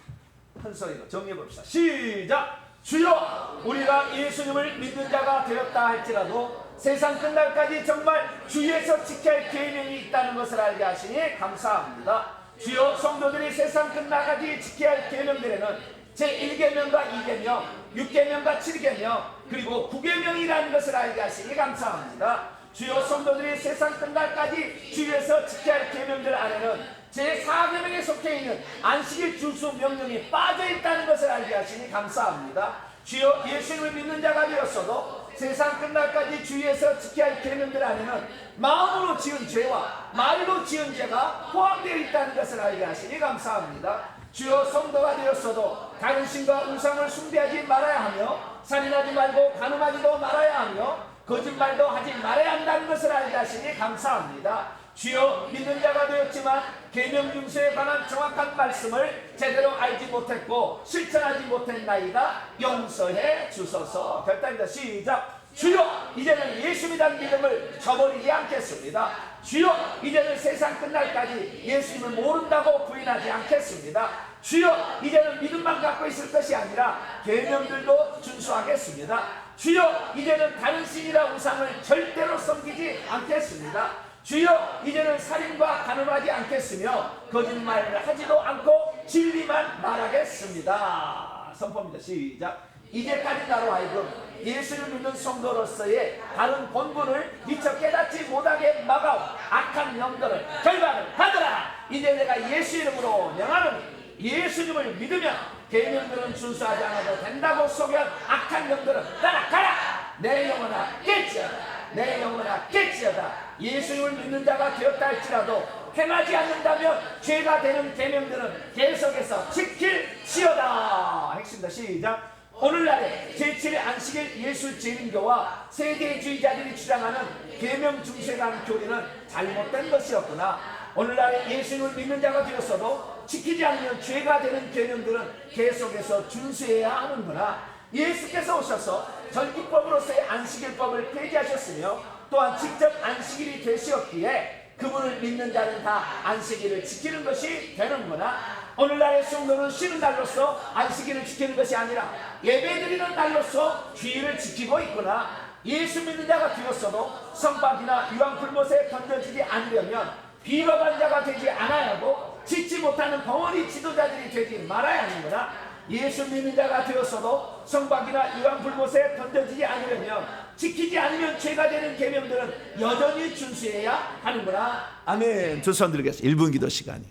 큰 소리로 정리해 봅시다. 시작. 주여, 우리가 예수님을 믿는 자가 되었다 할지라도 세상 끝날까지 정말 주에서 지켜야 할 계명이 있다는 것을 알게 하시니 감사합니다. 주여, 성도들이 세상 끝날까지 지켜야 할 계명들에는 제1계명과 2계명, 6계명과 7계명, 그리고 9계명이라는 것을 알게 하시니 감사합니다. 주여, 성도들이 세상 끝날까지 주에서 지켜야 할 계명들 안에는 제4계명에 속해 있는 안식일 주수 명령이 빠져있다는 것을 알게 하시니 감사합니다. 주여, 예수님을 믿는 자가 되었어도 세상 끝날까지 주위에서 지켜야 할 계명들 안에는 마음으로 지은 죄와 말로 지은 죄가 포함되어 있다는 것을 알게 하시니 감사합니다. 주여, 성도가 되었어도 다른 신과 우상을 숭배하지 말아야 하며 살인하지 말고 간음하지도 말아야 하며 거짓말도 하지 말아야 한다는 것을 알게 하시니 감사합니다. 주여, 믿는 자가 되었지만 계명 중수에 관한 정확한 말씀을 제대로 알지 못했고 실천하지 못했나이다. 용서해 주소서. 결단입니다. 시작. 주여, 이제는 예수님이란 믿음을 저버리지 않겠습니다. 주여, 이제는 세상 끝날까지 예수님을 모른다고 부인하지 않겠습니다. 주여, 이제는 믿음만 갖고 있을 것이 아니라 계명들도 준수하겠습니다. 주여, 이제는 다른 신이나 우상을 절대로 섬기지 않겠습니다. 주여, 이제는 살인과 간음하지 않겠으며 거짓말을 하지도 않고 진리만 말하겠습니다. 선포입니다. 시작. 이제까지 나로 하여금 예수를 믿는 성도로서의 다른 본분을 미처 깨닫지 못하게 막아온 악한 영들을 결박을 하더라. 이제 내가 예수 이름으로 명하노니 예수님을 믿으면 계명들은 준수하지 않아도 된다고 소개한 악한 영들은 따라가라. 내 영혼아 깨지어다. 내 영혼아 깨지어다. 예수님을 믿는 자가 되었다 할지라도 행하지 않는다면 죄가 되는 계명들은 계속해서 지킬지어다. 핵심입니다. 시작. 오늘날의 제7의 안식일 예수 재림교와 세대주의자들이 주장하는 계명 중수에 관한 교리는 잘못된 것이었구나. 오늘날의 예수님을 믿는 자가 되었어도 지키지 않으면 죄가 되는 계명들은 계속해서 준수해야 하는구나. 예수께서 오셔서 전기법으로서의 안식일법을 폐지하셨으며 또한 직접 안식일이 되시었기에 그분을 믿는 자는 다 안식일을 지키는 것이 되는구나. 오늘날의 성도는 쉬는 날로서 안식일을 지키는 것이 아니라 예배드리는 날로서 주일을 지키고 있구나. 예수 믿는 자가 되었어도 성박이나 유황불못에 던져지지 않으려면 비겁한 자가 되지 않아야 하고 짓지 못하는 벙어리 지도자들이 되지 말아야 하는구나. 예수 믿는 자가 되었어도 성박이나 유황불못에 던져지지 않으려면 지키지 않으면 죄가 되는 계명들은 여전히 준수해야 하는구나. 아멘. 두 손 들겠습니다. 1분 기도 시간이.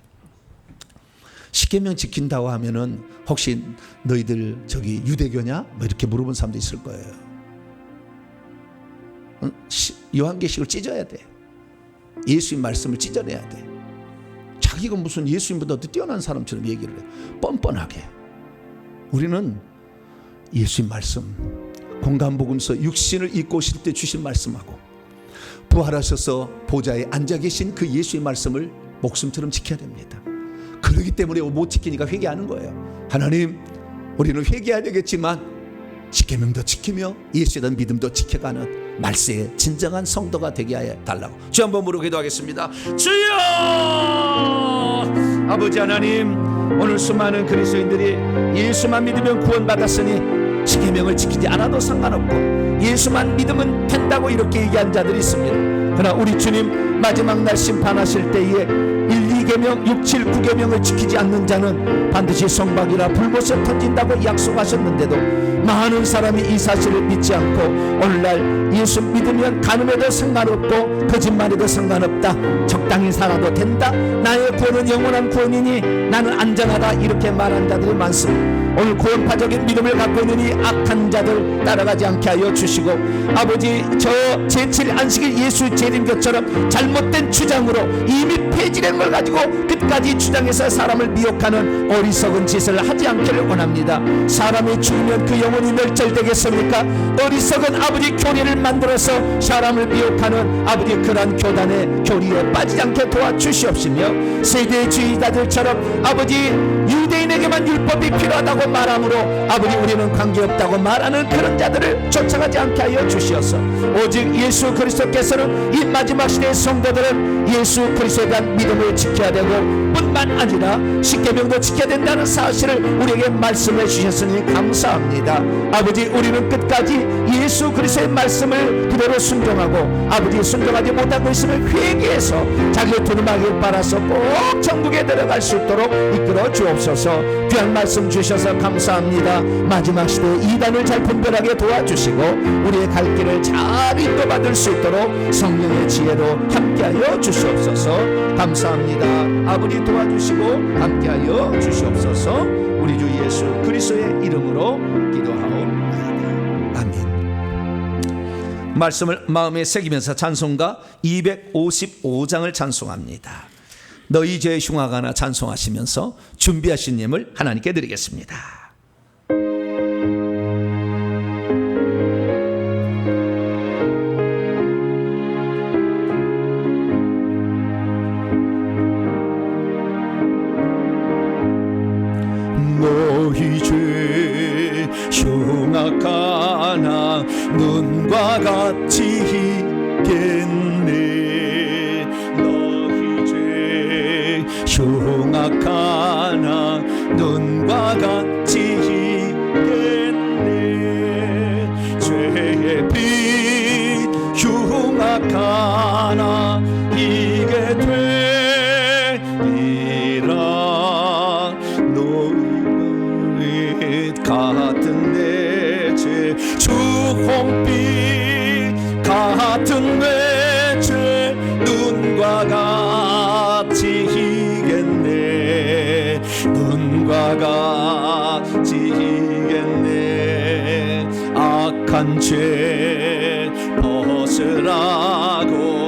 십계명 지킨다고 하면은 혹시 너희들 저기 유대교냐? 뭐 이렇게 물어본 사람도 있을 거예요. 요한계시록을 찢어야 돼. 예수님 말씀을 찢어내야 돼. 자기가 무슨 예수님보다 더 뛰어난 사람처럼 얘기를 해. 뻔뻔하게. 우리는 예수의 말씀, 공간복음서 육신을 입고 오실 때 주신 말씀하고 부활하셔서 보좌에 앉아 계신 그 예수의 말씀을 목숨처럼 지켜야 됩니다. 그러기 때문에 못 지키니까 회개하는 거예요. 하나님, 우리는 회개해야 되겠지만 십계명도 지키며 예수에 대한 믿음도 지켜가는 말세의 진정한 성도가 되게 하여 달라고 주 한 번으로 기도하겠습니다. 주여! 아버지 하나님, 오늘 수많은 그리스도인들이 예수만 믿으면 구원받았으니 십계명을 지키지 않아도 상관없고 예수만 믿으면 된다고 이렇게 얘기한 자들이 있습니다. 그러나 우리 주님 마지막 날 심판하실 때에 1,2계명, 6, 7, 9계명을 지키지 않는 자는 반드시 성박이라 불못에 던진다고 약속하셨는데도 많은 사람이 이 사실을 믿지 않고 오늘날 예수 믿으면 간음해도 상관없고 거짓말해도 상관없다, 적당히 살아도 된다, 나의 구원은 영원한 구원이니 나는 안전하다, 이렇게 말한 자들이 많습니다. 오늘 구원파적인 믿음을 갖고 있는 이 악한 자들 따라가지 않게 하여 주시고, 아버지, 저 제7 안식일 예수 재림교처럼 잘못된 주장으로 이미 폐지된 걸 가지고 끝까지 주장해서 사람을 미혹하는 어리석은 짓을 하지 않기를 원합니다. 사람이 죽으면 그 영혼이 멸절되겠습니까? 어리석은 아버지 교리를 만들어서 사람을 미혹하는 아버지 그러한 교단의 교리에 빠지지 않게 도와주시옵시며, 세대주의자들처럼 아버지 유대인에게만 율법이 필요하다고 말함으로 아버지 우리는 관계없다고 말하는 그런 자들을 쫓아가지 않게 하여 주시옵소서. 오직 예수 그리스도께서는 이 마지막 시대의 성도들은 예수 그리스도에 대한 믿음을 지켜야 되고 뿐만 아니라 십계명도 지켜야 된다는 사실을 우리에게 말씀해 주셨으니 감사합니다. 아버지, 우리는 끝까지 예수 그리스도의 말씀을 그대로 순종하고 아버지 순종하지 못하고 있음을 회개해서 자기의 두루마기를 빨아서 꼭 천국에 들어갈 수 있도록 이끌어 주옵소서. 귀한 말씀 주셔서 감사합니다. 마지막 시대 이단을 잘 분별하게 도와주시고 우리의 갈 길을 잘 인도받을 수 있도록 성령의 지혜로 함께하여 주시옵소서. 감사합니다. 아버지 도와주시고 함께하여 주시옵소서. 우리 주 예수 그리스도의 이름으로 기도하옵나이다. 아멘. 말씀을 마음에 새기면서 찬송가 255장을 찬송합니다. 너희 죄 흉하가나 찬송하시면서 준비하신 예물 하나님께 드리겠습니다. 너희 죄 흉악하나 눈과 같이 있겠네. 너희 죄 흉악하나 눈과 같이 있겠네. 죄의 빛 흉악하나 이게 되리라. 같은 내 죄 주홍빛 같은 내 죄 눈과 같이 희겠네. 눈과 같이 희겠네. 악한 죄 벗으라고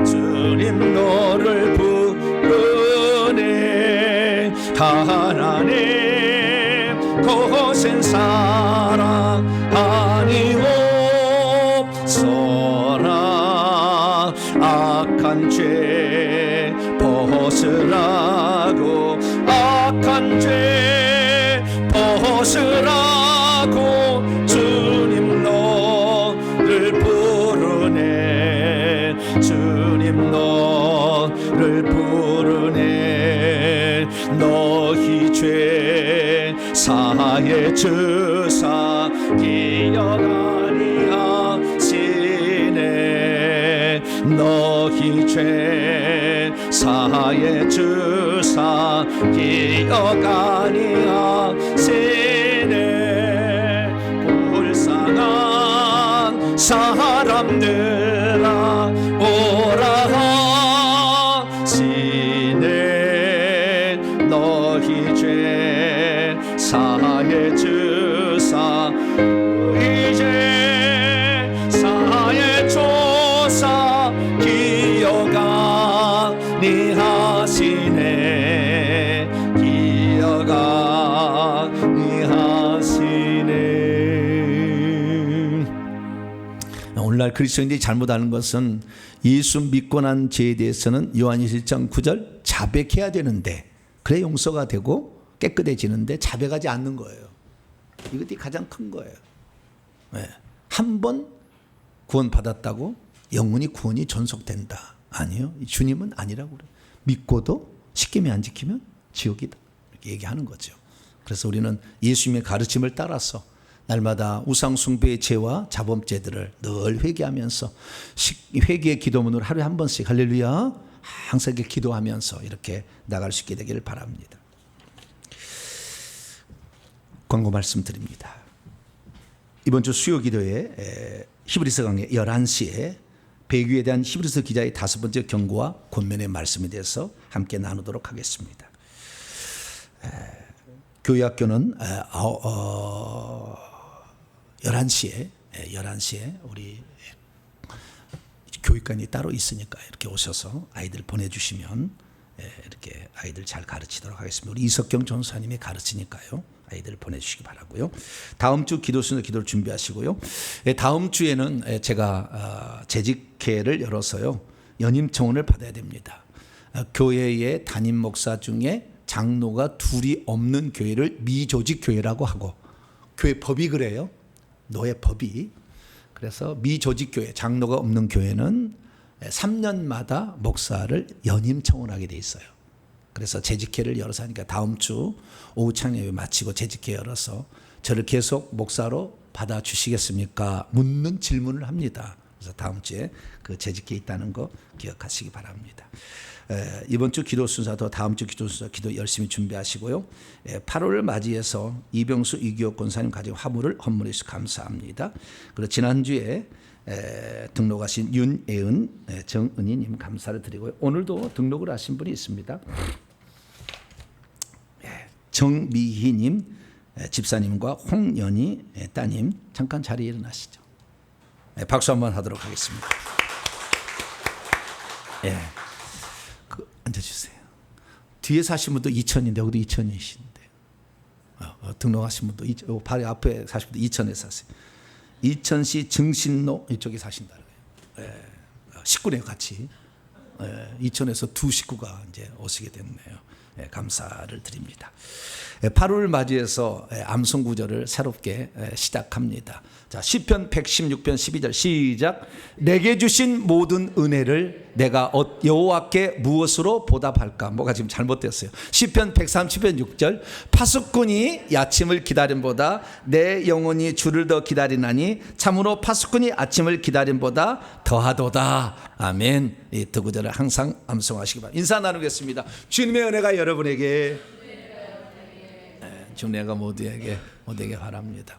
주님 너를 부르네. 하나님 거센 사랑 아니옵소라. 악한 죄 벗으라고, 악한 죄 벗으라고 주님 너를 부르네. 주님 너를 부르네. 너희 죄 사해 주사 기억 아니하시네. 너희 죄 사해 주사 기억 아니하시네. 불쌍한 사람들아 오라 하시네. 너희 죄 사해 주사 이제 사해 줘 오늘날 그리스도인들이 잘못 아는 것은 예수 믿고 난 죄에 대해서는 요한일서 1장 9절 자백해야 되는데, 그래 용서가 되고 깨끗해지는데 자백하지 않는 거예요. 이것이 가장 큰 거예요. 네. 한 번 구원받았다고 영원히 구원이 존속된다. 아니요. 주님은 아니라고 그래요. 믿고도 십계명 안 지키면 지옥이다. 이렇게 얘기하는 거죠. 그래서 우리는 예수님의 가르침을 따라서 날마다 우상 숭배의 죄와 자범죄들을 늘 회개하면서 회개의 기도문으로 하루에 한 번씩 할렐루야 항상 이렇게 기도하면서 이렇게 나갈 수 있게 되기를 바랍니다. 광고 말씀드립니다. 이번 주 수요 기도에 히브리서 강의 11시에 배교에 대한 히브리서 기자의 5번째 경고와 권면의 말씀에 대해서 함께 나누도록 하겠습니다. 교회 학교는 11시에 우리 교육관이 따로 있으니까 이렇게 오셔서 아이들 보내주시면 이렇게 아이들 잘 가르치도록 하겠습니다. 우리 이석경 전사님이 가르치니까요. 아이들 보내주시기 바라고요. 다음 주 기도순서 기도를 준비하시고요. 다음 주에는 제가 재직회를 열어서요. 연임 청원을 받아야 됩니다. 교회의 담임 목사 중에 장로가 둘이 없는 교회를 미조직 교회라고 하고, 교회 법이 그래요. 노예 법이. 그래서 미조직 교회, 장로가 없는 교회는 3년마다 목사를 연임 청원하게 돼 있어요. 그래서 재직회를 열어서 하니까 다음 주 오후 찬양회 마치고 재직회 열어서 저를 계속 목사로 받아주시겠습니까? 묻는 질문을 합니다. 그래서 다음 주에 그 재직회 있다는 거 기억하시기 바랍니다. 이번 주 기도 순서도 다음 주 기도 순서 기도 열심히 준비하시고요. 8월을 맞이해서 이병수 이기호 권사님 가진 화물을 헌물해 주셔서 감사합니다. 그리고 지난주에 등록하신 윤애은 정은희님 감사를 드리고요. 오늘도 등록을 하신 분이 있습니다. 정미희님 집사님과 홍연희 따님 잠깐 자리에 일어나시죠. 박수 한번 하도록 하겠습니다. 앉아주세요. 뒤에 사신 분도 이천인데 여기도 이천이신데 등록하신 분도 바로 앞에 사신 분도 이천에 사세요. 이천시 증신로 이쪽에 사신다는 거예요. 식구네요 같이. 이천에서 두 식구가 이제 오시게 됐네요. 감사를 드립니다. 8월을 맞이해서 암송 구절을 새롭게 시작합니다. 자, 시편 116편 12절 시작. 내게 주신 모든 은혜를 내가 여호와께 무엇으로 보답할까? 뭐가 지금 잘못됐어요. 시편 130편 6절 파수꾼이 아침을 기다림보다 내 영혼이 주를 더 기다리나니 참으로 파수꾼이 아침을 기다림보다 더하도다. 아멘. 이 두 구절을 항상 암송하시기 바랍니다. 인사 나누겠습니다. 주님의 은혜가 여러분에게 주님과 모두에게 바랍니다.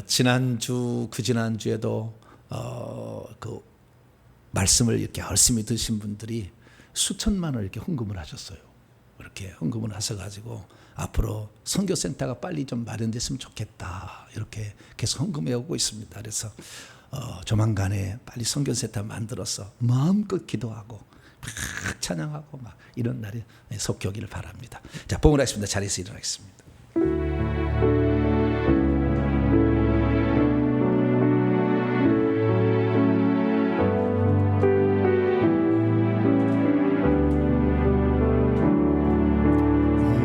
지난주 그 지난주에도 그 말씀을 이렇게 열심히 드신 분들이 수천만 원 이렇게 헌금을 하셨어요. 이렇게 헌금을 하셔가지고 앞으로 선교센터가 빨리 좀 마련됐으면 좋겠다 이렇게 계속 헌금해 오고 있습니다. 그래서 조만간에 빨리 선교센터 만들어서 마음껏 기도하고 막 찬양하고 막 이런 날이 속히 오기를 바랍니다. 자, 봉을 하겠습니다. 자리에서 일어나겠습니다.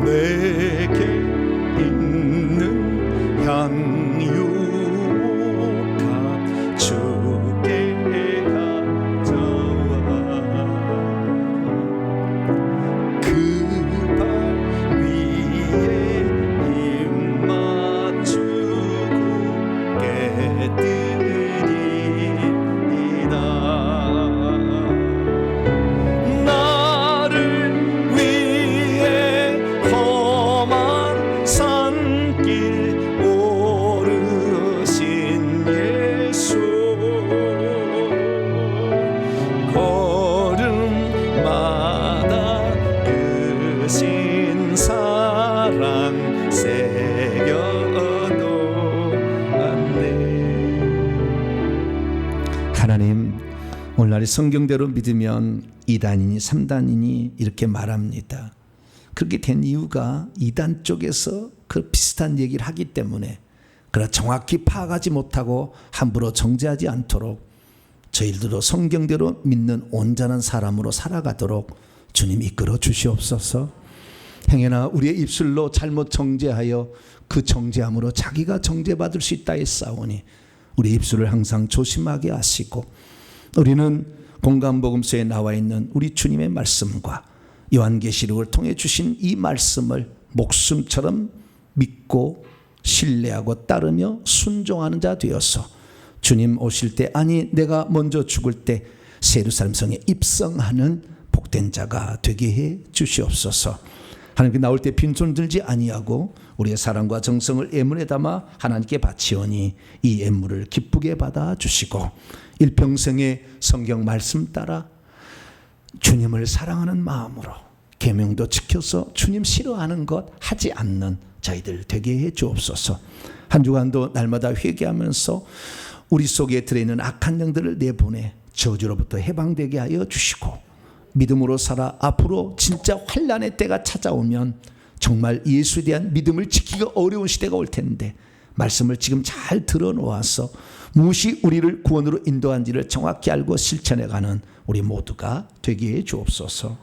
내게 있는 향유가 주께 가져와 그 발 위에 입 맞추고 깨뜨리이다. 나를 위해 험한 산길 오르신 예수 걸음마다 크신 사랑 새겨놓았네. 하나님, 오늘날의 성경대로 믿으면 2단이니 3단이니 이렇게 말합니다. 그렇게 된 이유가 이단 쪽에서 그 비슷한 얘기를 하기 때문에 그러나 정확히 파악하지 못하고 함부로 정죄하지 않도록 저희들도 성경대로 믿는 온전한 사람으로 살아가도록 주님 이끌어 주시옵소서. 행여나 우리의 입술로 잘못 정죄하여 그 정죄함으로 자기가 정죄받을 수 있다 했사오니 우리 입술을 항상 조심하게 하시고, 우리는 공간복음서에 나와 있는 우리 주님의 말씀과 요한계시록을 통해 주신 이 말씀을 목숨처럼 믿고 신뢰하고 따르며 순종하는 자 되어서 주님 오실 때, 아니 내가 먼저 죽을 때 예루살렘 성에 입성하는 복된 자가 되게 해 주시옵소서. 하나님께 나올 때 빈손 들지 아니하고 우리의 사랑과 정성을 예물에 담아 하나님께 바치오니 이 예물을 기쁘게 받아 주시고 일평생의 성경 말씀 따라 주님을 사랑하는 마음으로 계명도 지켜서 주님 싫어하는 것 하지 않는 저희들 되게 해 주옵소서. 한 주간도 날마다 회개하면서 우리 속에 들어있는 악한 영들을 내보내 저주로부터 해방되게 하여 주시고, 믿음으로 살아 앞으로 진짜 환난의 때가 찾아오면 정말 예수에 대한 믿음을 지키기가 어려운 시대가 올 텐데 말씀을 지금 잘 들어놓아서 무엇이 우리를 구원으로 인도한지를 정확히 알고 실천해가는 우리 모두가 되게 해 주옵소서.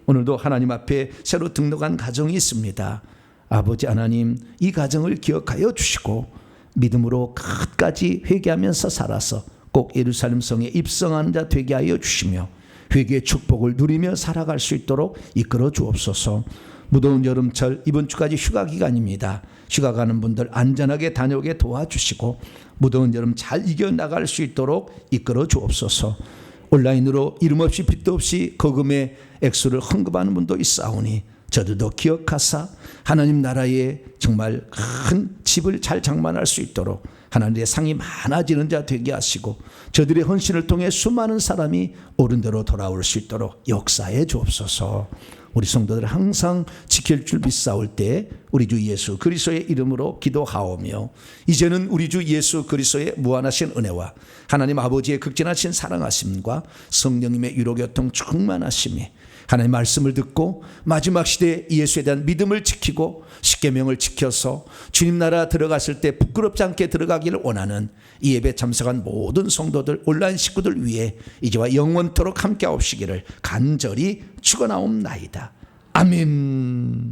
오늘도 하나님 앞에 새로 등록한 가정이 있습니다. 아버지 하나님, 이 가정을 기억하여 주시고 믿음으로 끝까지 회개하면서 살아서 꼭 예루살렘 성에 입성하는 자 되게 하여 주시며 회개의 축복을 누리며 살아갈 수 있도록 이끌어 주옵소서. 무더운 여름철 이번 주까지 휴가 기간입니다. 휴가 가는 분들 안전하게 다녀오게 도와주시고 무더운 여름 잘 이겨나갈 수 있도록 이끌어 주옵소서. 온라인으로 이름 없이 빚도 없이 거금의 액수를 헌금하는 분도 있사오니 저들도 기억하사 하나님 나라에 정말 큰 집을 잘 장만할 수 있도록 하나님의 상이 많아지는 자 되게 하시고 저들의 헌신을 통해 수많은 사람이 옳은 대로 돌아올 수 있도록 역사해 주옵소서. 우리 성도들 항상 지킬 줄 믿사올 때 우리 주 예수 그리스도의 이름으로 기도하오며, 이제는 우리 주 예수 그리스도의 무한하신 은혜와 하나님 아버지의 극진하신 사랑하심과 성령님의 위로교통 충만하심이 하나님의 말씀을 듣고 마지막 시대에 예수에 대한 믿음을 지키고 십계명을 지켜서 주님 나라 들어갔을 때 부끄럽지 않게 들어가기를 원하는 이 예배 참석한 모든 성도들, 온라인 식구들 위해 이제와 영원토록 함께 하옵시기를 간절히 축원하옵나이다. 아멘.